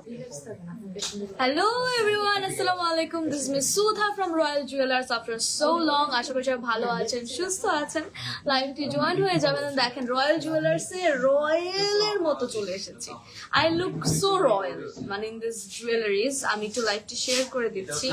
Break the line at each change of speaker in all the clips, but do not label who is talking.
Hello everyone, assalamu alaikum. This is Miss Sudha from Royal Jewelers. After so long, আশা করি সবাই ভালো আছেন, সুস্থ আছেন। লাইভটি জয়েন হয়ে যাবেন। দেখেন রয়্যাল জুয়েলার্সে রয়্যালের মতো চলে এসেছি। I look so royal মানে in this jewelries। আমি একটু লাইভটি শেয়ার করে দিচ্ছি।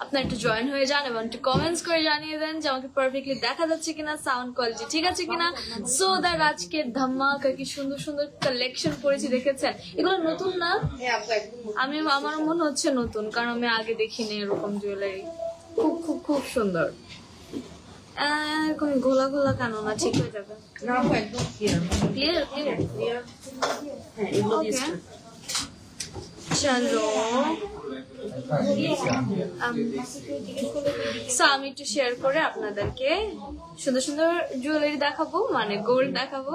আপনারা একটু জয়েন হয়ে যান এবং একটু কমেন্টস করে জানিয়ে দেন যে আমাকে পারফেক্টলি দেখা যাচ্ছে কিনা, সাউন্ড কোয়ালিটি ঠিক আছে কিনা। সো দ্যাট আজকে ধামাকা কি সুন্দর সুন্দর কালেকশন করেছি, দেখেছেন? এগুলো নতুন না? আমার মনে হচ্ছে নতুন, কারণ আমি আগে দেখিনি এরকম জুয়েলারি। খুব খুব খুব সুন্দর। এরকম গোলা গোলা কেন না, ঠিক হয়ে যাবে। Clear clear. চলো আমি একটু শেয়ার করে আপনাদেরকে সুন্দর সুন্দর জুয়েলারি দেখাবো, মানে গোল্ড দেখাবো।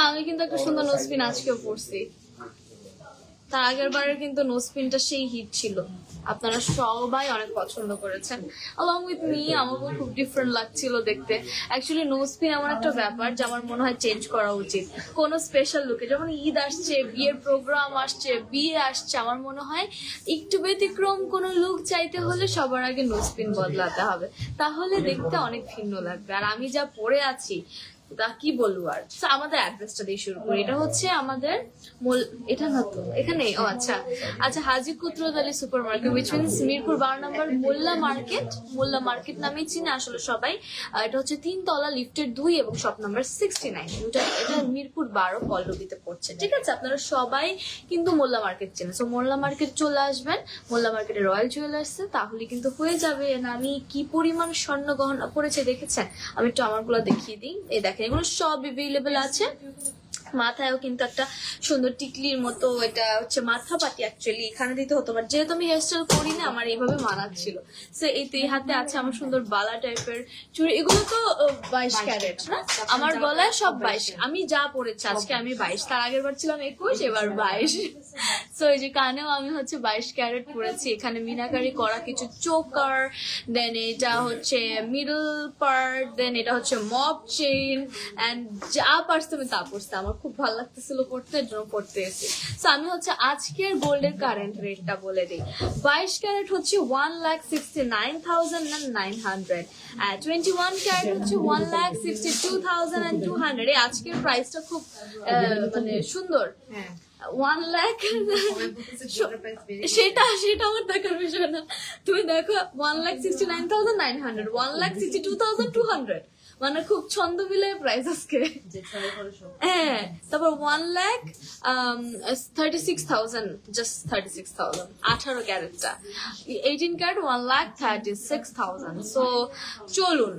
আমি কিন্তু একটা সুন্দর নোজপিন আজকেও পরছি। তার আগের বারের কিন্তু নোজপিনটা সেই হিট ছিল, আপনারা সবাই অনেক পছন্দ করেছেন। অলং উইথ মি আমাকেও খুব ডিফারেন্ট লাগছিল দেখতে। অ্যাকচুয়ালি নোজপিন এমন একটা ব্যাপার যে আমার মনে হয় চেঞ্জ করা উচিত কোনো স্পেশাল লুকে। যেমন ঈদ আসছে, বিয়ের প্রোগ্রাম আসছে, বিয়ে আসছে, আমার মনে হয় একটু ব্যতিক্রম কোনো লুক চাইতে হলে সবার আগে নোজপিন বদলাতে হবে, তাহলে দেখতে অনেক ভিন্ন লাগবে। আর আমি যা পরে আছি তা কি বলবো আর। আমাদের অ্যাড্রেসটা দিয়ে শুরু করি। এটা হচ্ছে আমাদের এটা না তো এখানে, ও আচ্ছা আচ্ছা, Haji Kudrat Ali super market, which means Mirpur 12 নম্বর মোল্লা মার্কেট। মোল্লা মার্কেট নামেই চিনে আসলে সবাই। এটা হচ্ছে 3 তলা, লিফটের 2 এবং শপ নাম্বার 69। এটা মিরপুর 12 পল্লবীতে পড়ছে, ঠিক আছে? আপনারা সবাই কিন্তু মোল্লা মার্কেট চেনে। সো মোল্লা মার্কেট চলে আসবেন, মোল্লা মার্কেটে রয়্যাল জুয়েলার্সে, তাহলে কিন্তু হয়ে যাবে। আমি কি পরিমাণ স্বর্ণ গহনা পড়েছে দেখেছেন? আমি একটু আমারগুলো দেখিয়ে দিই। এই দেখেন, এগুলো সব এভেলেবেল আছে। মাথায়ও কিন্তু একটা সুন্দর টিকলির মতো, এটা হচ্ছে মাথা পাটি, অ্যাকচুয়ালি এখানে দিতে হতো, বাট যেহেতু আমি হেয়ারস্টাইল করি না, আমার এইভাবে মানাচ্ছিল। সো এই হাতে আছে আমার সুন্দর বালা টাইপের চুড়ি। এগুলো তো 22 ক্যারেট না, আমার গলায় সব 22। আমি যা পরেছি আজকে আমি 22, তার আগের বার ছিলাম 21, এবার 22। সো এই যে কানেও আমি হচ্ছে 22 ক্যারেট পরেছি। এখানে মিনাকারি করা কিছু চোকার, দেন এটা হচ্ছে মিডল পার্ট, দেন এটা হচ্ছে মপ চেইন, এন্ড যা পারছে আমি তা পরছি। আমার খুব ভালো লাগতেছিল পড়তে, এর জন্য পড়তে এসেছি। সো আমি হচ্ছে আজকের গোল্ডের কারেন্ট রেটটা বলে দিই। 22 ক্যারেট হচ্ছে 1,69,900, আর 21 ক্যারেট হচ্ছে 1,62,200। এই আজকের প্রাইসটা খুব মানে সুন্দর। 1 লাখ সেটা আমার দেখার বিষয় না। তুমি দেখো 1,69,900, 1,62,200, মানে খুব ছন্দ মিলে প্রাইস আজকে। হ্যাঁ, তারপর 1,36,000, জাস্ট 36,000 18 ক্যারেটটা। 18 ক্যারেট 1,36,000। সো চলুন,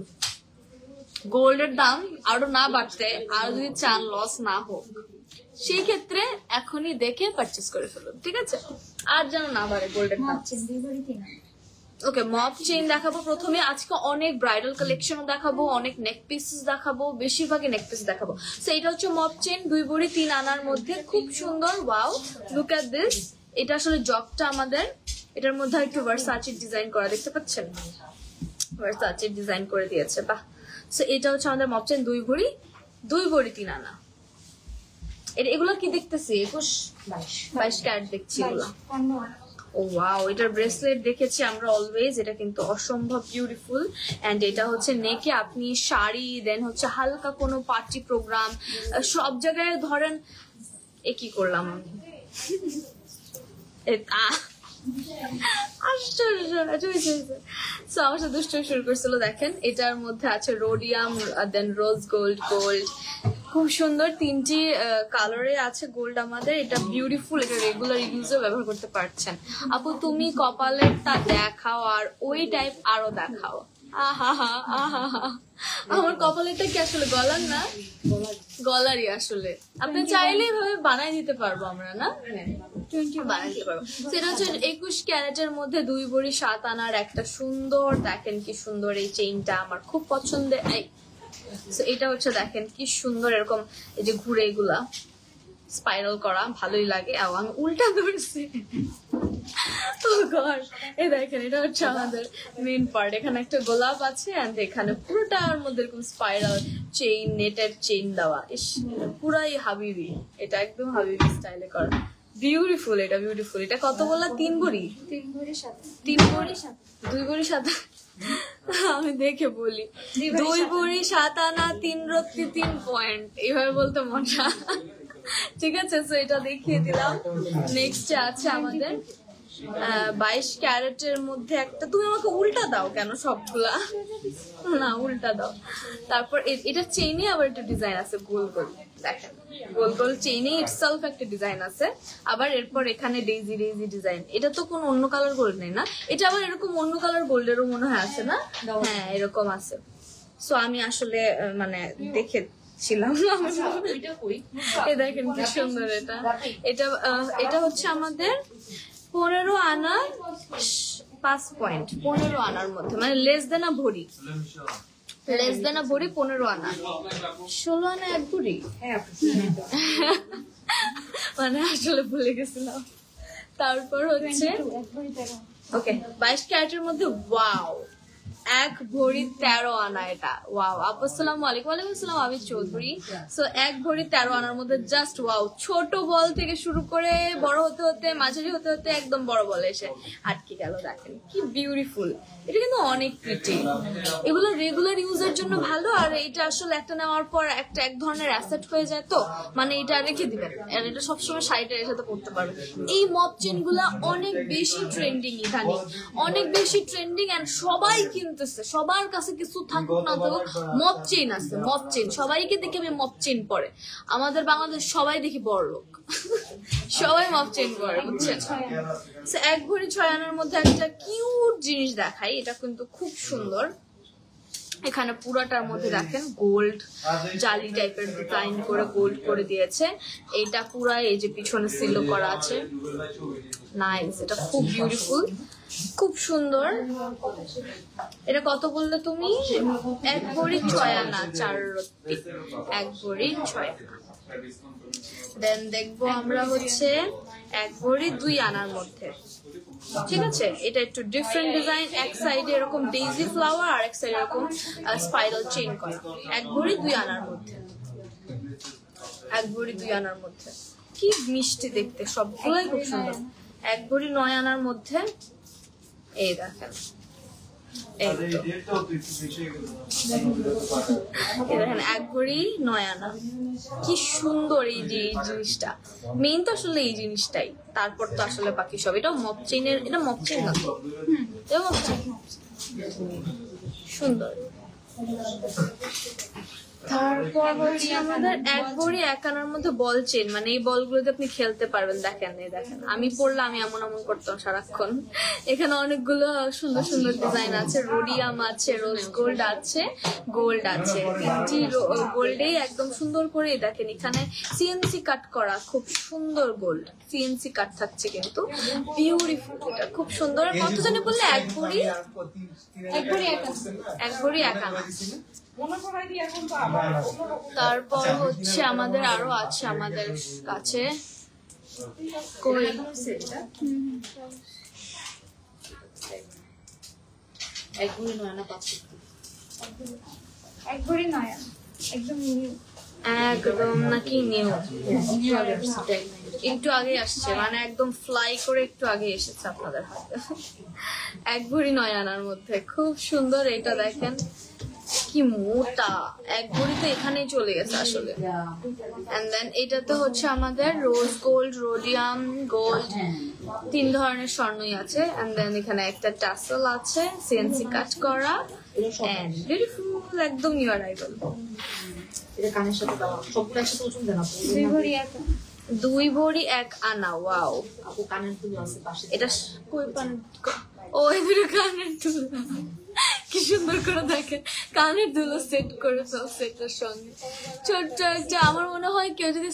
গোল্ডের দাম আরো না বাড়তে, আর যদি চান লস না হোক, সেই ক্ষেত্রে এখনই দেখে পারচেস করে ফেলুন, ঠিক আছে? আর যেন না বাড়ে গোল্ডের দাম। ওকে, মপ চেইন দেখাবো প্রথমে। আজকে অনেক ব্রাইডাল কালেকশনও দেখাবো, অনেক নেক পিসেস দেখাবো, বেশিরভাগই নেক পিস দেখাবো। সো এটা হচ্ছে মপ চেইন, 2 ভরি 3 আনার মধ্যে, খুব সুন্দর। Wow, look at this. এটা আসলে জবটা আমাদের, এটার মধ্যে একটু ভার্সাচের ডিজাইন করা, দেখতে পাচ্ছেন? ভার্সাচের ডিজাইন করে দিয়েছে, বাহ। সো এটা হচ্ছে আমাদের মপ চেইন, 2 ভরি 3 আনা। এগুলো কি দেখতেছি? 22 ক্যারেট দেখছি এগুলো। ও ওয়াও, এটার ব্রেসলেট দেখেছি আমরা অলওয়েজ, এটা কিন্তু অসম্ভব বিউটিফুল। এন্ড এটা হচ্ছে নেকে আপনি শাড়ি, দেন হচ্ছে হালকা কোনো পার্টি প্রোগ্রাম, সব জায়গায় ধরেন। এ কি করলাম আমি? আমার সাথে দুষ্ট শুরু করছিল। দেখেন, এটার মধ্যে আছে রোডিয়াম, দেন রোজ গোল্ড, খুব সুন্দর 3টি কালারে আছে গোল্ড আমাদের। এটা বিউটিফুল, এটা রেগুলার ইউজও ব্যবহার করতে পারছেন। আপু তুমি কপালেরটা দেখাও, আর ওই টাইপ আরো দেখাও। আমার কপালেরটা কি আসলে গলার না? গলারই আসলে। আপনি চাইলে এভাবে বানাই দিতে পারবো আমরা, না? বানাইতে পারবো। সেটা হচ্ছে 21 ক্যারেটের মধ্যে 2 ভরি 7 আনার একটা সুন্দর, দেখেন কি সুন্দর এই চেইনটা, আমার খুব পছন্দের। এটা হচ্ছে দেখেন কি সুন্দর, এরকম এই যে ঘুরে এগুলা স্পাইরাল করা, ভালোই লাগে। আমি উল্টা ধরছি। এই দেখেন এটা হচ্ছে আমাদের মেইন পার্ট। এখানে একটা গোলাপ আছে এন্ড এখানে পুরোটার মধ্যে এরকম স্পাইরাল চেইন, নেটের চেইন দেওয়া। ইস, পুরাই হাবিবি, এটা একদম হাবিবি স্টাইলে করা। বিউটিফুল, এটা বিউটিফুল। এটা কত বললা? 3 ভরি?
3 ভরি 7।
3 ভরি 7, 2 ভরি 7। আমি দেখে বলি 2 ভরি 7 আনা 3 রত্তি 3 পয়েন্ট, এইভাবে বলতে মজা। ঠিক আছে, তো এটা দেখিয়ে দিলাম। নেক্সট আছে আমাদের 22 ক্যারেটের মধ্যে একটা। তুমি আমাকে উল্টা দাও কেন সবগুলা? না, উল্টা দাও। তারপর এটা চেইনে আবার একটা ডিজাইন আছে গোল গোল, দেখেন গোল গোল চেইনে ইটসেলফ একটা ডিজাইন আছে। আবার এরপর এখানে ডেইজি ডেইজি ডিজাইন। এটা তো কোনো অন্য কালার গোল্ড নেই না, এটা আবার এরকম অন্য কালার গোল্ডেরও মনে হয় আছে না? হ্যাঁ, এরকম আছে। সো আমি আসলে মানে দেখেছিলাম। এই দেখেন কি সুন্দর এটা। এটা হচ্ছে আমাদের 15 আনা 5 পয়েন্ট, 15 আনার মধ্যে, মানে লেস দেন আ ভরি, লেস দেন আ ভরি 15 আনা, 16 আনা 1 ভরি। মানে আসলে ভুলে গেছিলাম। তারপর হচ্ছে ওকে 22 ক্যারেটের মধ্যে ওয়াও 1 ভরি 13 আনা। এটা ওয়াও। আপু আসসালামু আলাইকুম। ওয়ালাইকুম আসসালাম, আমি চৌধুরী। সো 1 ভরি 13 আনার মধ্যে জাস্ট ওয়াও। ছোট বল থেকে শুরু করে বড় হতে হতে মাঝারি হতে হতে একদম বড় বলে এসে আটকে গেল। দেখেন কি বিউটিফুল, এটা কিন্তু অনেক প্রিটি। এগুলো রেগুলার ইউজের জন্য ভালো, আর এটা আসলে একটা নেওয়ার পর একটা এক ধরনের অ্যাসেট হয়ে যায়, তো মানে এটা রেখে দিবেন, আর এটা সবসময় শাড়িটার সাথে পড়তে পারবেন। এই মপ চেন গুলা অনেক বেশি ট্রেন্ডিং, ইদানিং অনেক বেশি ট্রেন্ডিং, এন্ড সবাই কিনতেছে। সবার কাছে কিছু থাকুক না থাকুক, মপ চেইন আছে, মপ চেইন। সবাইকে দেখে আমি মপ চেইন পরে। আমাদের বাংলাদেশ সবাই দেখি বড় লোক, সবাই মপ চেইন পরে, বুঝছেন? 1 ভরি 6 আনার মধ্যে একটা কিউট জিনিস দেখাই, এটা কিন্তু খুব সুন্দর। এখানে পুরাটার মধ্যে দেখেন গোল্ড জালি টাইপের ডিজাইন করে গোল্ড করে দিয়েছে। এটা পুরা এই যে পিছনে সিল করা আছে, নাইস। এটা খুব বিউটিফুল, খুব সুন্দর। এটা কত বললে তুমি? 1 ভরি 6 আনা 4 রত্তি, 1 ভরি 6 আনা। দেন দেখবো আমরা হচ্ছে 1 ভরি 2 আনার মধ্যে। ঠিক আছে, এটা একটু ডিফারেন্ট ডিজাইন। এক সাইডে এরকম ডেইজি ফ্লাওয়ার, আর এক সাইডে এরকম স্পাইরাল চেইন করা। 1 ভরি 2 আনার মধ্যে, 1 ভরি 2 আনার মধ্যে। কি মিষ্টি দেখতে, সবগুলোই খুব সুন্দর। 1 ভরি 9 আনার মধ্যে এই দেখেন, এই দেখেন 1 ভরি 9 আনা। কি সুন্দর এই যে এই জিনিসটা, মেইন তো আসলে এই জিনিসটাই, তারপর তো আসলে বাকি সব। এটা মপ চেইনের, এটা মপ চেইন না তো, এটা মপ চেইন। সুন্দর। তারপর হচ্ছে আমাদের 1 ভরি 1 আনার মধ্যে বল চেন, মানে এই বলগুলোতে আপনি খেলতে পারবেন। দেখেন, এই দেখেন আমি পড়লে আমি এমন এমন করতাম সারাক্ষণ। এখানে অনেকগুলো সুন্দর সুন্দর ডিজাইন আছে, রোডিয়াম আছে, রোজ গোল্ড আছে, গোল্ড আছে। 3টি গোল্ডে একদম সুন্দর করে দেখেন, এখানে সিএনসি কাট করা, খুব সুন্দর গোল্ড সিএনসি কাট থাকছে, কিন্তু বিউটিফুল। এটা খুব সুন্দর। কত জানি বললে? 1 ভরি 1 ভরি 1 ভরি 1 আনা। তারপর হচ্ছে আমাদের আরো আছে আমাদের কাছে, কই
1 ভরি 9 আনা পাচ্ছি। 1 ভরি 9 আনা একদম
একদম নাকি নিউ, একটু আগে আসছে, মানে একদম ফ্লাই করে একটু আগে এসেছে আপনাদের হাতে। 1 ভরি 9 আনার মধ্যে খুব সুন্দর। এটা দেখেন কি মোটা, 1 ভরি তো এখানেই চলে গেছে আসলে। এন্ড দেন এটাতে হচ্ছে আমাদের রোজ গোল্ড, রোডিয়াম গোল্ড, 3 ধরনের স্বর্ণই আছে। এন্ড দেন এখানে একটা টাসেল আছে, সিএনসি কাট করা, এন্ড বিউটিফুল, একদম নিউ অ্যারাইভাল।
এটা কানের সাথে দাও, সবগুলো একসাথে ওজন দেন আপু। 2 ভরি 1 আনা।
2 ভরি 1 আনা। ওয়াও,
আপু কানের দুল আছে পাশে।
এটা কই কানের? ও এদিকে কানের দুল, কি সুন্দর করে দেখেন কানের দুলো সেট করে ফেলছে এটার সঙ্গে। ছোট্ট একটা, আমার মনে হয় কেউ যদি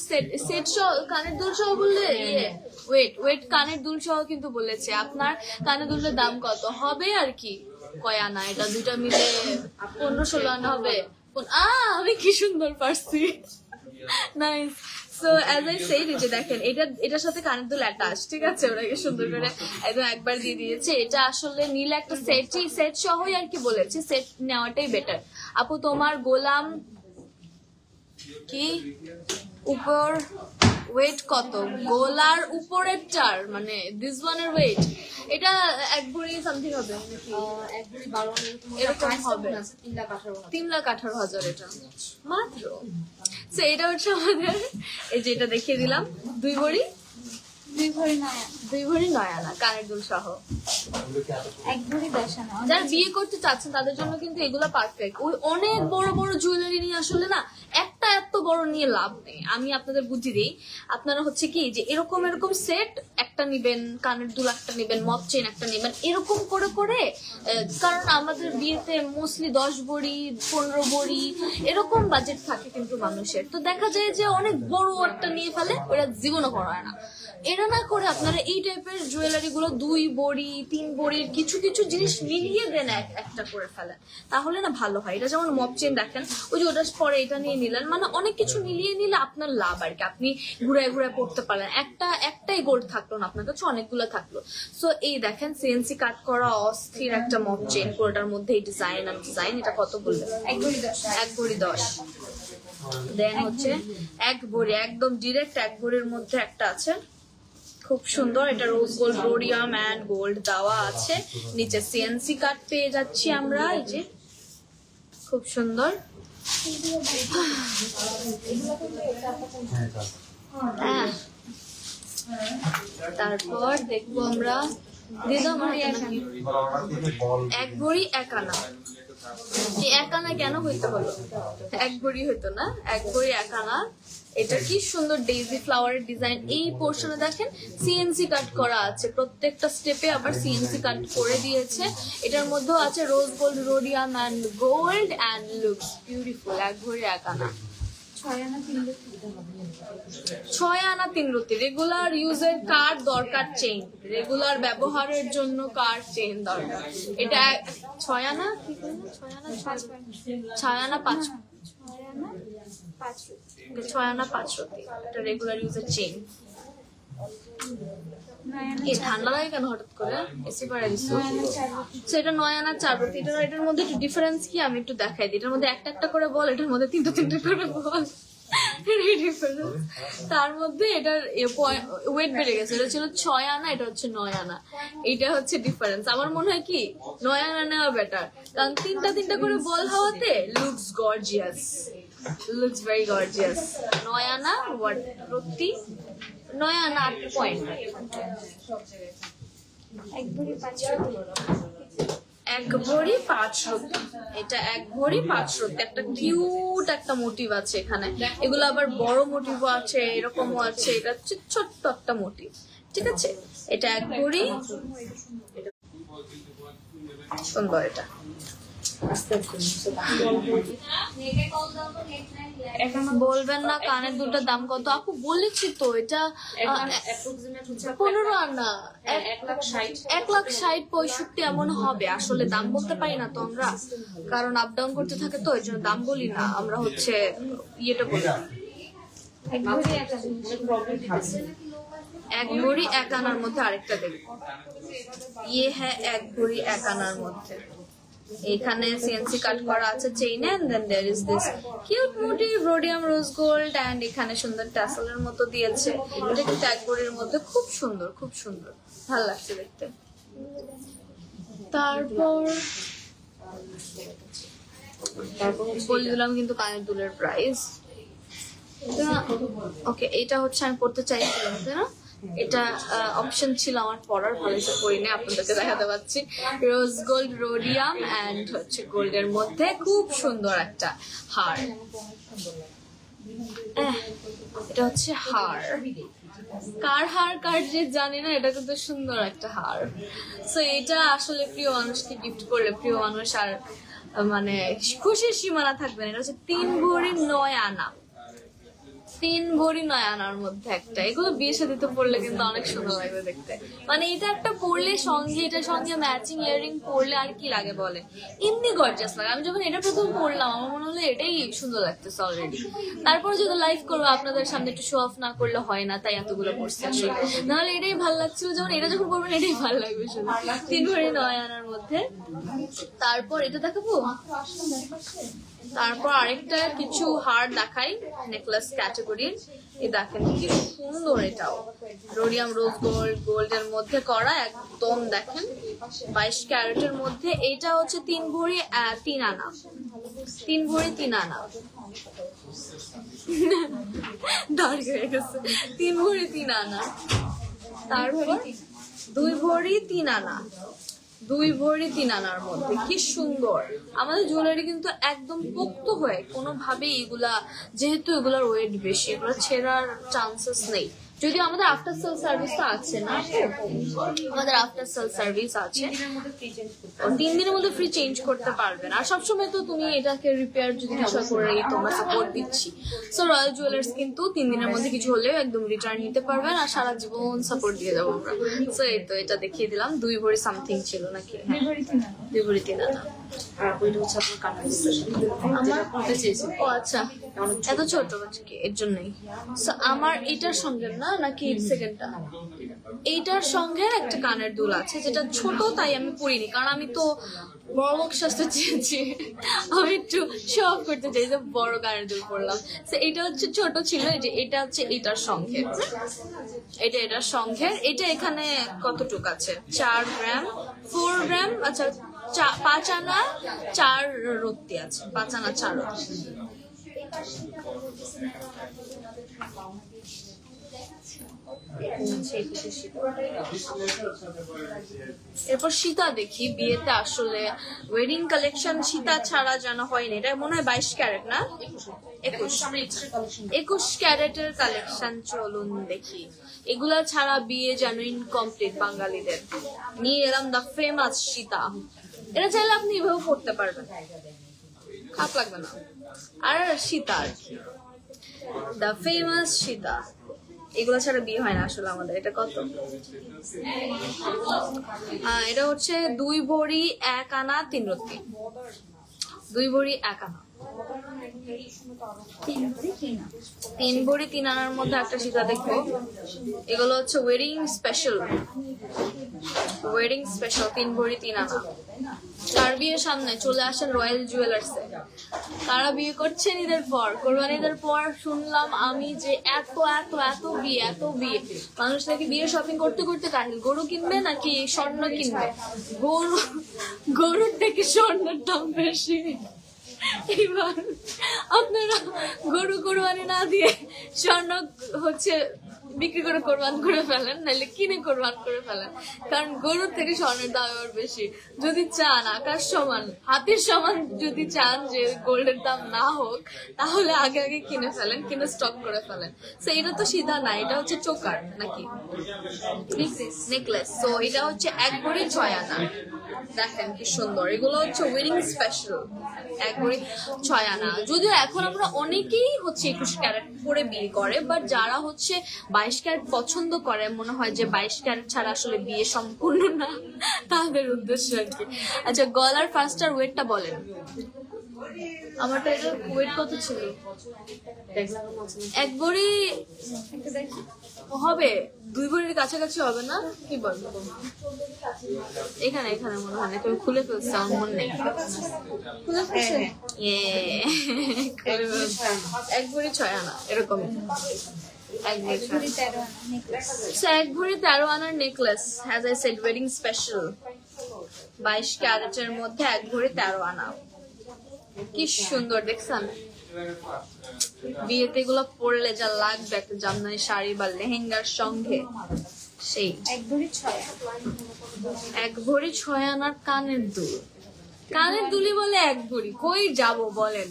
সেট সহ কানের দুল সহ বললে, ওয়েট কানের দুল সহ কিন্তু বলেছে। আপনার কানের দুলের দাম কত হবে আর কি? কয় আনা? এটা দুইটা মিলে 15-16 আনা হবে। আমি কি সুন্দর পারছি, nice. So as I said, এই যে দেখেন এটার সাথে কানের দুল অ্যাটাচ, ঠিক আছে, ওটাকে সুন্দর করে একদম একবার দিয়ে দিয়েছে। এটা আসলে নিলে একটা সেট সহই আর কি বলেছে, সেট নেওয়াটাই বেটার। আপু তোমার গোলাম কি উপর ওয়েট কত? গোলার উপরেরটার মানে দিস ওয়ানের ওয়েট এটা 1 ভরি সামথিং হবে নাকি?
1 ভরি 12
এরকম হবে।
3,18,000
এটা মাত্র। সো এটা হচ্ছে আমাদের, এই যে এটা দেখিয়ে দিলাম 2 ভরি
2 ভরি নয়া,
2 ভরি 9 আনা কানের দুল সহ।
1 ভরি 10 আনা।
যারা বিয়ে করতে চাচ্ছেন তাদের জন্য কিন্তু এগুলো পারফেক্ট। ওই অনেক বড় বড় জুয়েলারি নিয়ে আসলে না একটা এত বড় নিয়ে লাভ নেই। আমি আপনাদের বুদ্ধি দিই, আপনারা হচ্ছে কি যে এরকম সেট একটা নিবেন, কানের দুল একটা নিবেন, মপ চেইন একটা নিবেন, এরকম করে করে, কারণ আমাদের বিয়েতে মোস্টলি 10 ভরি 15 ভরি এরকম বাজেট থাকে কিন্তু মানুষের। তো দেখা যায় যে অনেক বড় একটা নিয়ে ফেলে, ওরা জীবনও করা হয় না। এটা না করে আপনারা এই টাইপের জুয়েলারি গুলো 2 ভরি 3 ভরির কিছু কিছু জিনিস মিলিয়ে দেন, একটা করে ফেলেন, তাহলে না ভালো হয়। এটা যেমন মপ চেন দেখেন, ওই যে ওটার পরে এটা নিয়ে নিলেন, মানে অনেক কিছু মিলিয়ে নিলে আপনার লাভ আর কি। আপনি ঘুরায় ঘুরায় পড়তে পারলেন, একটাই গোল্ড থাকলো না, আপনার কাছে অনেকগুলো থাকলো। সো এই দেখেন সিএনসি কাট করা অস্থির একটা মপ চেন, পুরোটার মধ্যে এই ডিজাইন। এটা কত বললেন?
1 ভরি 10।
1 ভরি 10। দেন হচ্ছে 1 ভরি, একদম ডিরেক্ট 1 ভরির মধ্যে একটা আছে, খুব সুন্দর। এটা rose gold rhodium and gold দেওয়া আছে, নিচে সিএনসি কাট পেয়ে যাচ্ছি আমরা, এই যে খুব সুন্দর। হ্যাঁ, তারপর দেখবো আমরা দিদাম 1 ভরি 1 আনা। এই 1 আনা কেন হইতে হলো? 1 ভরি হইতো না, 1 ভরি 1 আনা। এটা কি সুন্দর ডেইজি ফ্লাওয়ারের ডিজাইন। এই পোর্শনে দেখেন সিএনসি কাট করা আছে, প্রত্যেকটা স্টেপে আবার সিএনসি কাট করে দিয়েছে। এটার মধ্যেও আছে rose gold rhodium and gold and looks beautiful. 1 ভরি 1 আনা।
6 আনা 3 রতি।
6 আনা 3 রতি। রেগুলার ইউজের কার দরকার চেইন, রেগুলার ব্যবহারের জন্য কার চেইন দরকার। এটা 6 আনা, কি বললেন? 6 আনা 6 আনা 5 6 আনা 5 রতি। এটা রেগুলার ইউজের চেইন। এই ঠান্ডা লাগে কেন হঠাৎ করে? এসি বাড়াই দিছো। সেটা 9 আনা 4 রতি। এটার মধ্যে একটু ডিফারেন্স কি আমি একটু দেখাই দিই। এটার মধ্যে একটা করে বল, এটার মধ্যে তিনটা করে বল। তার মধ্যে এটার ওয়েট বেড়ে গেছে। এটা ছিল 6 আনা, এটা হচ্ছে 9 আনা। এটা হচ্ছে ডিফারেন্স। আমার মনে হয় কি 9 আনা নেওয়া বেটার, কারণ তিনটা করে বল হওয়াতে looks gorgeous, looks very gorgeous. 9 আনা ওয়াট রতি, 9 আনা 8 পয়েন্ট।
1 ভরি 5 রতি।
1 ভরি 5 রতি। এটা 1 ভরি 5 রতি। একটা কিউট একটা মোটিভ আছে এখানে। এগুলো আবার বড় মোটিভও আছে, এরকমও আছে। এটা হচ্ছে ছোট্ট একটা মোটিভ, ঠিক আছে। এটা 1 ভরি, সুন্দর। এটা বলবেন না কানের দুটার দাম কত? আপু বলেছি তো, এটা 15 আনা 1,60,65 এমন হবে। আসলে দাম বলতে পারি না তো আমরা, কারণ আপ ডাউন করতে থাকে তো, এই জন্য দাম বলি না আমরা, হচ্ছে ইয়েটা বলি।
1 ভরি 1 আনা।
1 ভরি 1 আনার মধ্যে আরেকটা দেখবো। ইয়ে হ্যাঁ 1 ভরি 1 আনার মধ্যে এখানে সিএনসি কাট করা আছে চেইনে, and then there is this cute motif rhodium rose gold, and এখানে সুন্দর টাসেলের মতো দিয়েছে। এটা কিন্তু 1 ভরির মধ্যে খুব সুন্দর, খুব সুন্দর, ভালো লাগছে দেখতে। তারপর বলে দিলাম কিন্তু কানের দুলের প্রাইস। ওকে, এটা হচ্ছে আমি পড়তে চাইছিলাম, তাই না? এটা অপশন ছিল আমার পড়ার, ভালো হিসেবে পড়িনি, আপনাদেরকে দেখাতে পাচ্ছি। রোজ গোল্ড রোডিয়াম এন্ড হচ্ছে গোল্ডের মধ্যে খুব সুন্দর একটা হার। এটা হচ্ছে হার, কার হার কার যে জানি না, এটা কিন্তু সুন্দর একটা হার। সো এটা আসলে প্রিয় মানুষকে গিফট করলে প্রিয় মানুষ আর মানে খুশির সীমানা থাকবে না। এটা হচ্ছে 3 ভরি 9 আনা। 3 ভরি 9 আনার মধ্যে একটা। এগুলো বিয়ে শাদীতে পরলে কিন্তু অনেক সুন্দর লাগবে দেখতে। মানে এটা একটা পরলে সঙ্গে, এটার সঙ্গে ম্যাচিং ইয়াররিং পরলে আর কি লাগে বলে, এমনি গর্জিয়াস লাগে। আমি যখন এটা প্রথম পরলাম আমার মনে হলো এটাই সুন্দর লাগতেছে অলরেডি। তারপর যদি লাইভ করবো আপনাদের সামনে একটু শো অফ না করলে হয় না, তাই এতগুলো পরছি আসলে। নাহলে এটাই ভালো লাগছিল, যেমন এটা যখন পরবেন এটাই ভালো লাগবে শুধু। 3 ভরি 9 আনার মধ্যে। তারপর এটা দেখাবো, তারপর আরেকটা কিছু হার দেখাই নেকলেস ক্যাটাগরির। এই দেখেন কি সুন্দর, এটাও রোডিয়াম রোজ গোল্ডের মধ্যে করা, একদম দেখেন 22 ক্যারেটের মধ্যে। এটা হচ্ছে 3 ভরি 3 আনা, 3 ভরি 3 আনা। দাঁড়িয়ে হয়ে গেছে, 3 ভরি 3 আনা। তারপর 2 ভরি 3 আনা, 2 ভরি 3 আনার মধ্যে। কি সুন্দর। আমাদের জুয়েলারি কিন্তু একদম পোক্ত হয়ে কোনোভাবেই এগুলা, যেহেতু এগুলার ওয়েট বেশি, এগুলো ছেঁড়ার চান্সেস নেই। যদিও আমাদের আফটার সেল সার্ভিস তো আছে না, আমাদের আফটার সেল সার্ভিস আছে, 3 দিনের মধ্যে ফ্রি চেঞ্জ করতে পারবেন। আর সবসময় তো তুমি এটাকে রিপেয়ার যদি কিছু করে তোমরা সাপোর্ট দিচ্ছি। সো রয়্যাল জুয়েলার্স কিন্তু 3 দিনের মধ্যে কিছু হলেও একদম রিটার্ন নিতে পারবেন, আর সারা জীবন সাপোর্ট দিয়ে যাবো আমরা। সো এই তো এটা দেখিয়ে দিলাম। 2 ভরি সামথিং ছিল নাকি? 2 ভরি 3 আনা। ও আচ্ছা, এত ছোট কি এর জন্যই। আমার এটার সঙ্গে না, নাকি সেকেন্ডটা? এইটার সঙ্গে একটা কানের দুল আছে যেটা ছোট, তাই আমি পরিনি, কারণ আমি তো বড় লোক সাজতে চেয়েছি, আমি একটু শো অফ করতে চাই যে বড় কানের দুল পরলাম। এটা হচ্ছে ছোট ছিল, যে এটা হচ্ছে এটার সঙ্গে, এটা এটার সঙ্গে। এটা এখানে কতটুক আছে? 4 গ্রাম 4 গ্রাম, আচ্ছা 5 আনা 4 রত্তি আছে, 5 আনা 4 রত্তি। এরপর সীতা দেখি। বিয়েতে আসলে ওয়েডিং কালেকশন সীতা ছাড়া যেন হয়নি। এটা মনে হয় 22 ক্যারেট না, 21 ক্যারেটের কালেকশন। চলুন দেখি। এগুলা ছাড়া বিয়ে যেন ইনকমপ্লিট বাঙালিদের। নিয়ে এলাম দ্য ফেমাস সীতা। এটা চাইলে আপনি এভাবে পড়তে পারবেন, খারাপ লাগবে না। আর সীতা আর কি, দ্য ফেমাস সীতা। এগুলো ছাড়া বিয়ে হয় না আসলে আমাদের। এটা কত? এটা হচ্ছে 2 ভরি 1 আনা 3 রত্তি। 2 ভরি 1 আনা, 3 ভরি 3 আনার মধ্যে একটা সীতা দেখবো। এগুলো হচ্ছে ওয়েডিং স্পেশাল, ওয়েডিং স্পেশাল 3 ভরি 3 আনা। কার বিয়ের সামনে চলে আসেন রয়্যাল জুয়েলার্সে। কারা বিয়ে করছেন ঈদের পর, কোরবানি ঈদের পর? শুনলাম আমি যে এত এত এত বিয়ে, এত বিয়ে। মানুষ নাকি বিয়ে শপিং করতে করতে কাহিল। গরু কিনবে নাকি স্বর্ণ কিনবে? গরুর থেকে স্বর্ণের দাম বেশি। এবার আপনারা গরু কোরবানি না দিয়ে স্বর্ণ হচ্ছে বিক্রি করে কোরবান করে ফেলেন, নাহলে কিনে কোরবান করে ফেলেন, কারণ গরুর থেকে স্বর্ণের দাম এবার বেশি। যদি চান আকাশ সমান হাতির সমান, যদি চান যে গোল্ডের দাম না হোক, তাহলে আগে আগে কিনে ফেলেন, কিনে স্টক করে ফেলেন। তো এটা তো সিধা না, এটা হচ্ছে চোকার নাকি নেকলেস। তো এটা হচ্ছে 1 ভরি 6 আনা। দেখেন কি সুন্দর। এগুলো হচ্ছে ওয়েডিং স্পেশাল 1 ভরি 6 আনা। যদিও এখন আমরা অনেকেই হচ্ছে 21 ক্যারেট করে বিয়ে করে, বাট যারা হচ্ছে 22 ক্যারেট পছন্দ করে, মনে হয় যে 22 ক্যারেট ছাড়া আসলে বিয়ে সম্পূর্ণ না, তাদের উদ্দেশ্য আর কি। আচ্ছা, গলার ফার্স্টার ওয়েটটা বলেন। আমারটা এটা ওয়েট কত ছিল? 1 ভরি হবে, 2 ভরির কাছাকাছি হবে না? কি বলবো, এখানে এখানে মনে হয় না। তুমি খুলে ফেলছো, আমার মনে নেই। খুলে ফেলছে 1 ভরি 6 আনা এরকম। 1 ভরি 13 আনার necklace, as I said wedding special 22 ক্যারেটের মধ্যে 1 ভরি 13 আনা। কি সুন্দর দেখছেন। বিয়েতে এগুলো পরলে যা লাগবে একটা জামদানি শাড়ি বা লেহেঙ্গার সঙ্গে, সেই 1 ভরি 6 আনার কানের দুল। কানের দুলি বলে 1 ভরি। কই যাব বলেন?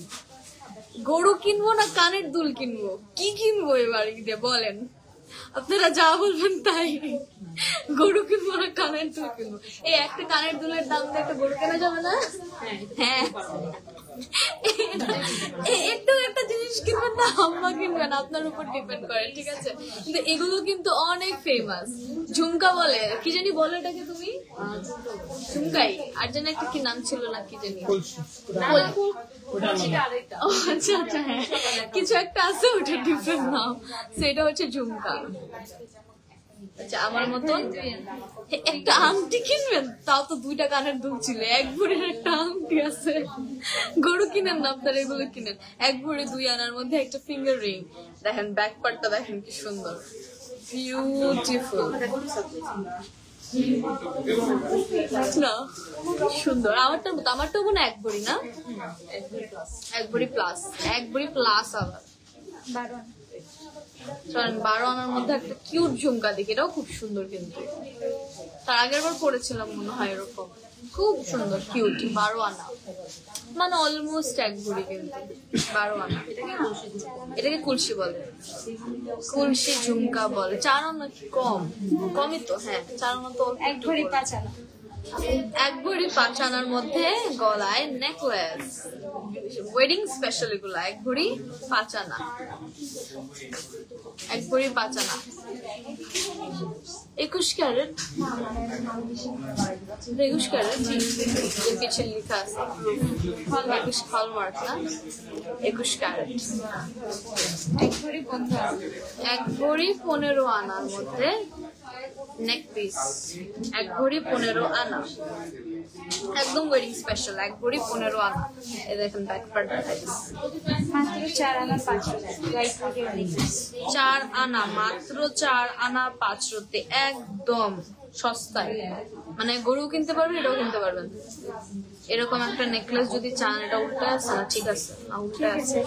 গরু কিনবো না কানের দুল কিনবো? কি কিনবো এবার দিয়ে বলেন? আপনারা যা বলবেন তাই। গরু কিনবো না কানের দুল কিনবো? এই একটা কানের দুলের দাম দিয়ে একটা গরু কেনা যাবে না? হ্যাঁ, একটু একটা জিনিস জিনিস কিনবেন না আম্মা কিনবেন, আপনার উপর ডিপেন্ড করে, ঠিক আছে? কিন্তু এগুলো কিন্তু অনেক ফেমাস। ঝুমকা বলে, কি জানি বলে এটাকে তুমি? ঝুমকাই। আর জানি একটা কি নাম ছিল না, কি জানি? ও আচ্ছা আচ্ছা, হ্যাঁ কিছু একটা আছে, ওটা ডিফারেন্ট নাম, সেটা হচ্ছে ঝুমকা। আচ্ছা, আমার মতন একটা আংটি কিনবেন, তাও তো 2টা কানের দুল ছিল, 1 ভরির একটা আংটি আছে। গরু কিনেন না আপনারা, এগুলো কিনেন। 1 ভরি 2 আনার মধ্যে একটা ফিঙ্গার রিং। দেখেন ব্যাক পার্টটা দেখেন কি সুন্দর, বিউটিফুল না? সুন্দর। আমারটা মনে 1 ভরি না, 1 ভরি প্লাস, 1 ভরি প্লাস। আবার 12 আনার মধ্যে একটা কিউট ঝুমকা দেখি, এটাও খুব সুন্দর, কিন্তু তার আগের বার পড়েছিলাম মনে হয় এরকম, খুব সুন্দর কিউট। 12 আনা মানে অলমোস্ট 1 ভরি, কিন্তু 12 আনা। এটাকে কুলসি বলে, কুলসি ঝুমকা বলে। 4 আনা কি কমই তো? হ্যাঁ 4 আনা তো
1 ভরি 5 আনা।
1 ভরি 5 আনার মধ্যে গলায় নেকলেস, ওয়েডিং স্পেশাল এগুলো। 1 ভরি 5 আনা, 1 ভরি 5 আনা। 21 ক্যারেট, 21 ক্যারেট পিছিয়ে লেখা আছে 21 হলমার্ক না, 21 ক্যারেট।
1 ভরি 15 আনা।
1 ভরি 15 আনার মধ্যে নেক পিস, 1 ভরি 15 আনা, একদম ওয়েডিং স্পেশাল। 1 ভরি 15 আনা। এই দেখেন ব্যাক পার্ট দেখাইছি,
মাত্র 4 আনা 5 রুপি।
4 আনা, মাত্র 4 আনা 5 রুপি, একদম সস্তায়। মানে গরু কিনতে পারবেন, এটাও কিনতে পারবেন। এরকম একটা নেকলেস যদি চান, এটা উল্টা আছে না? ঠিক আছে, না উল্টা আছে,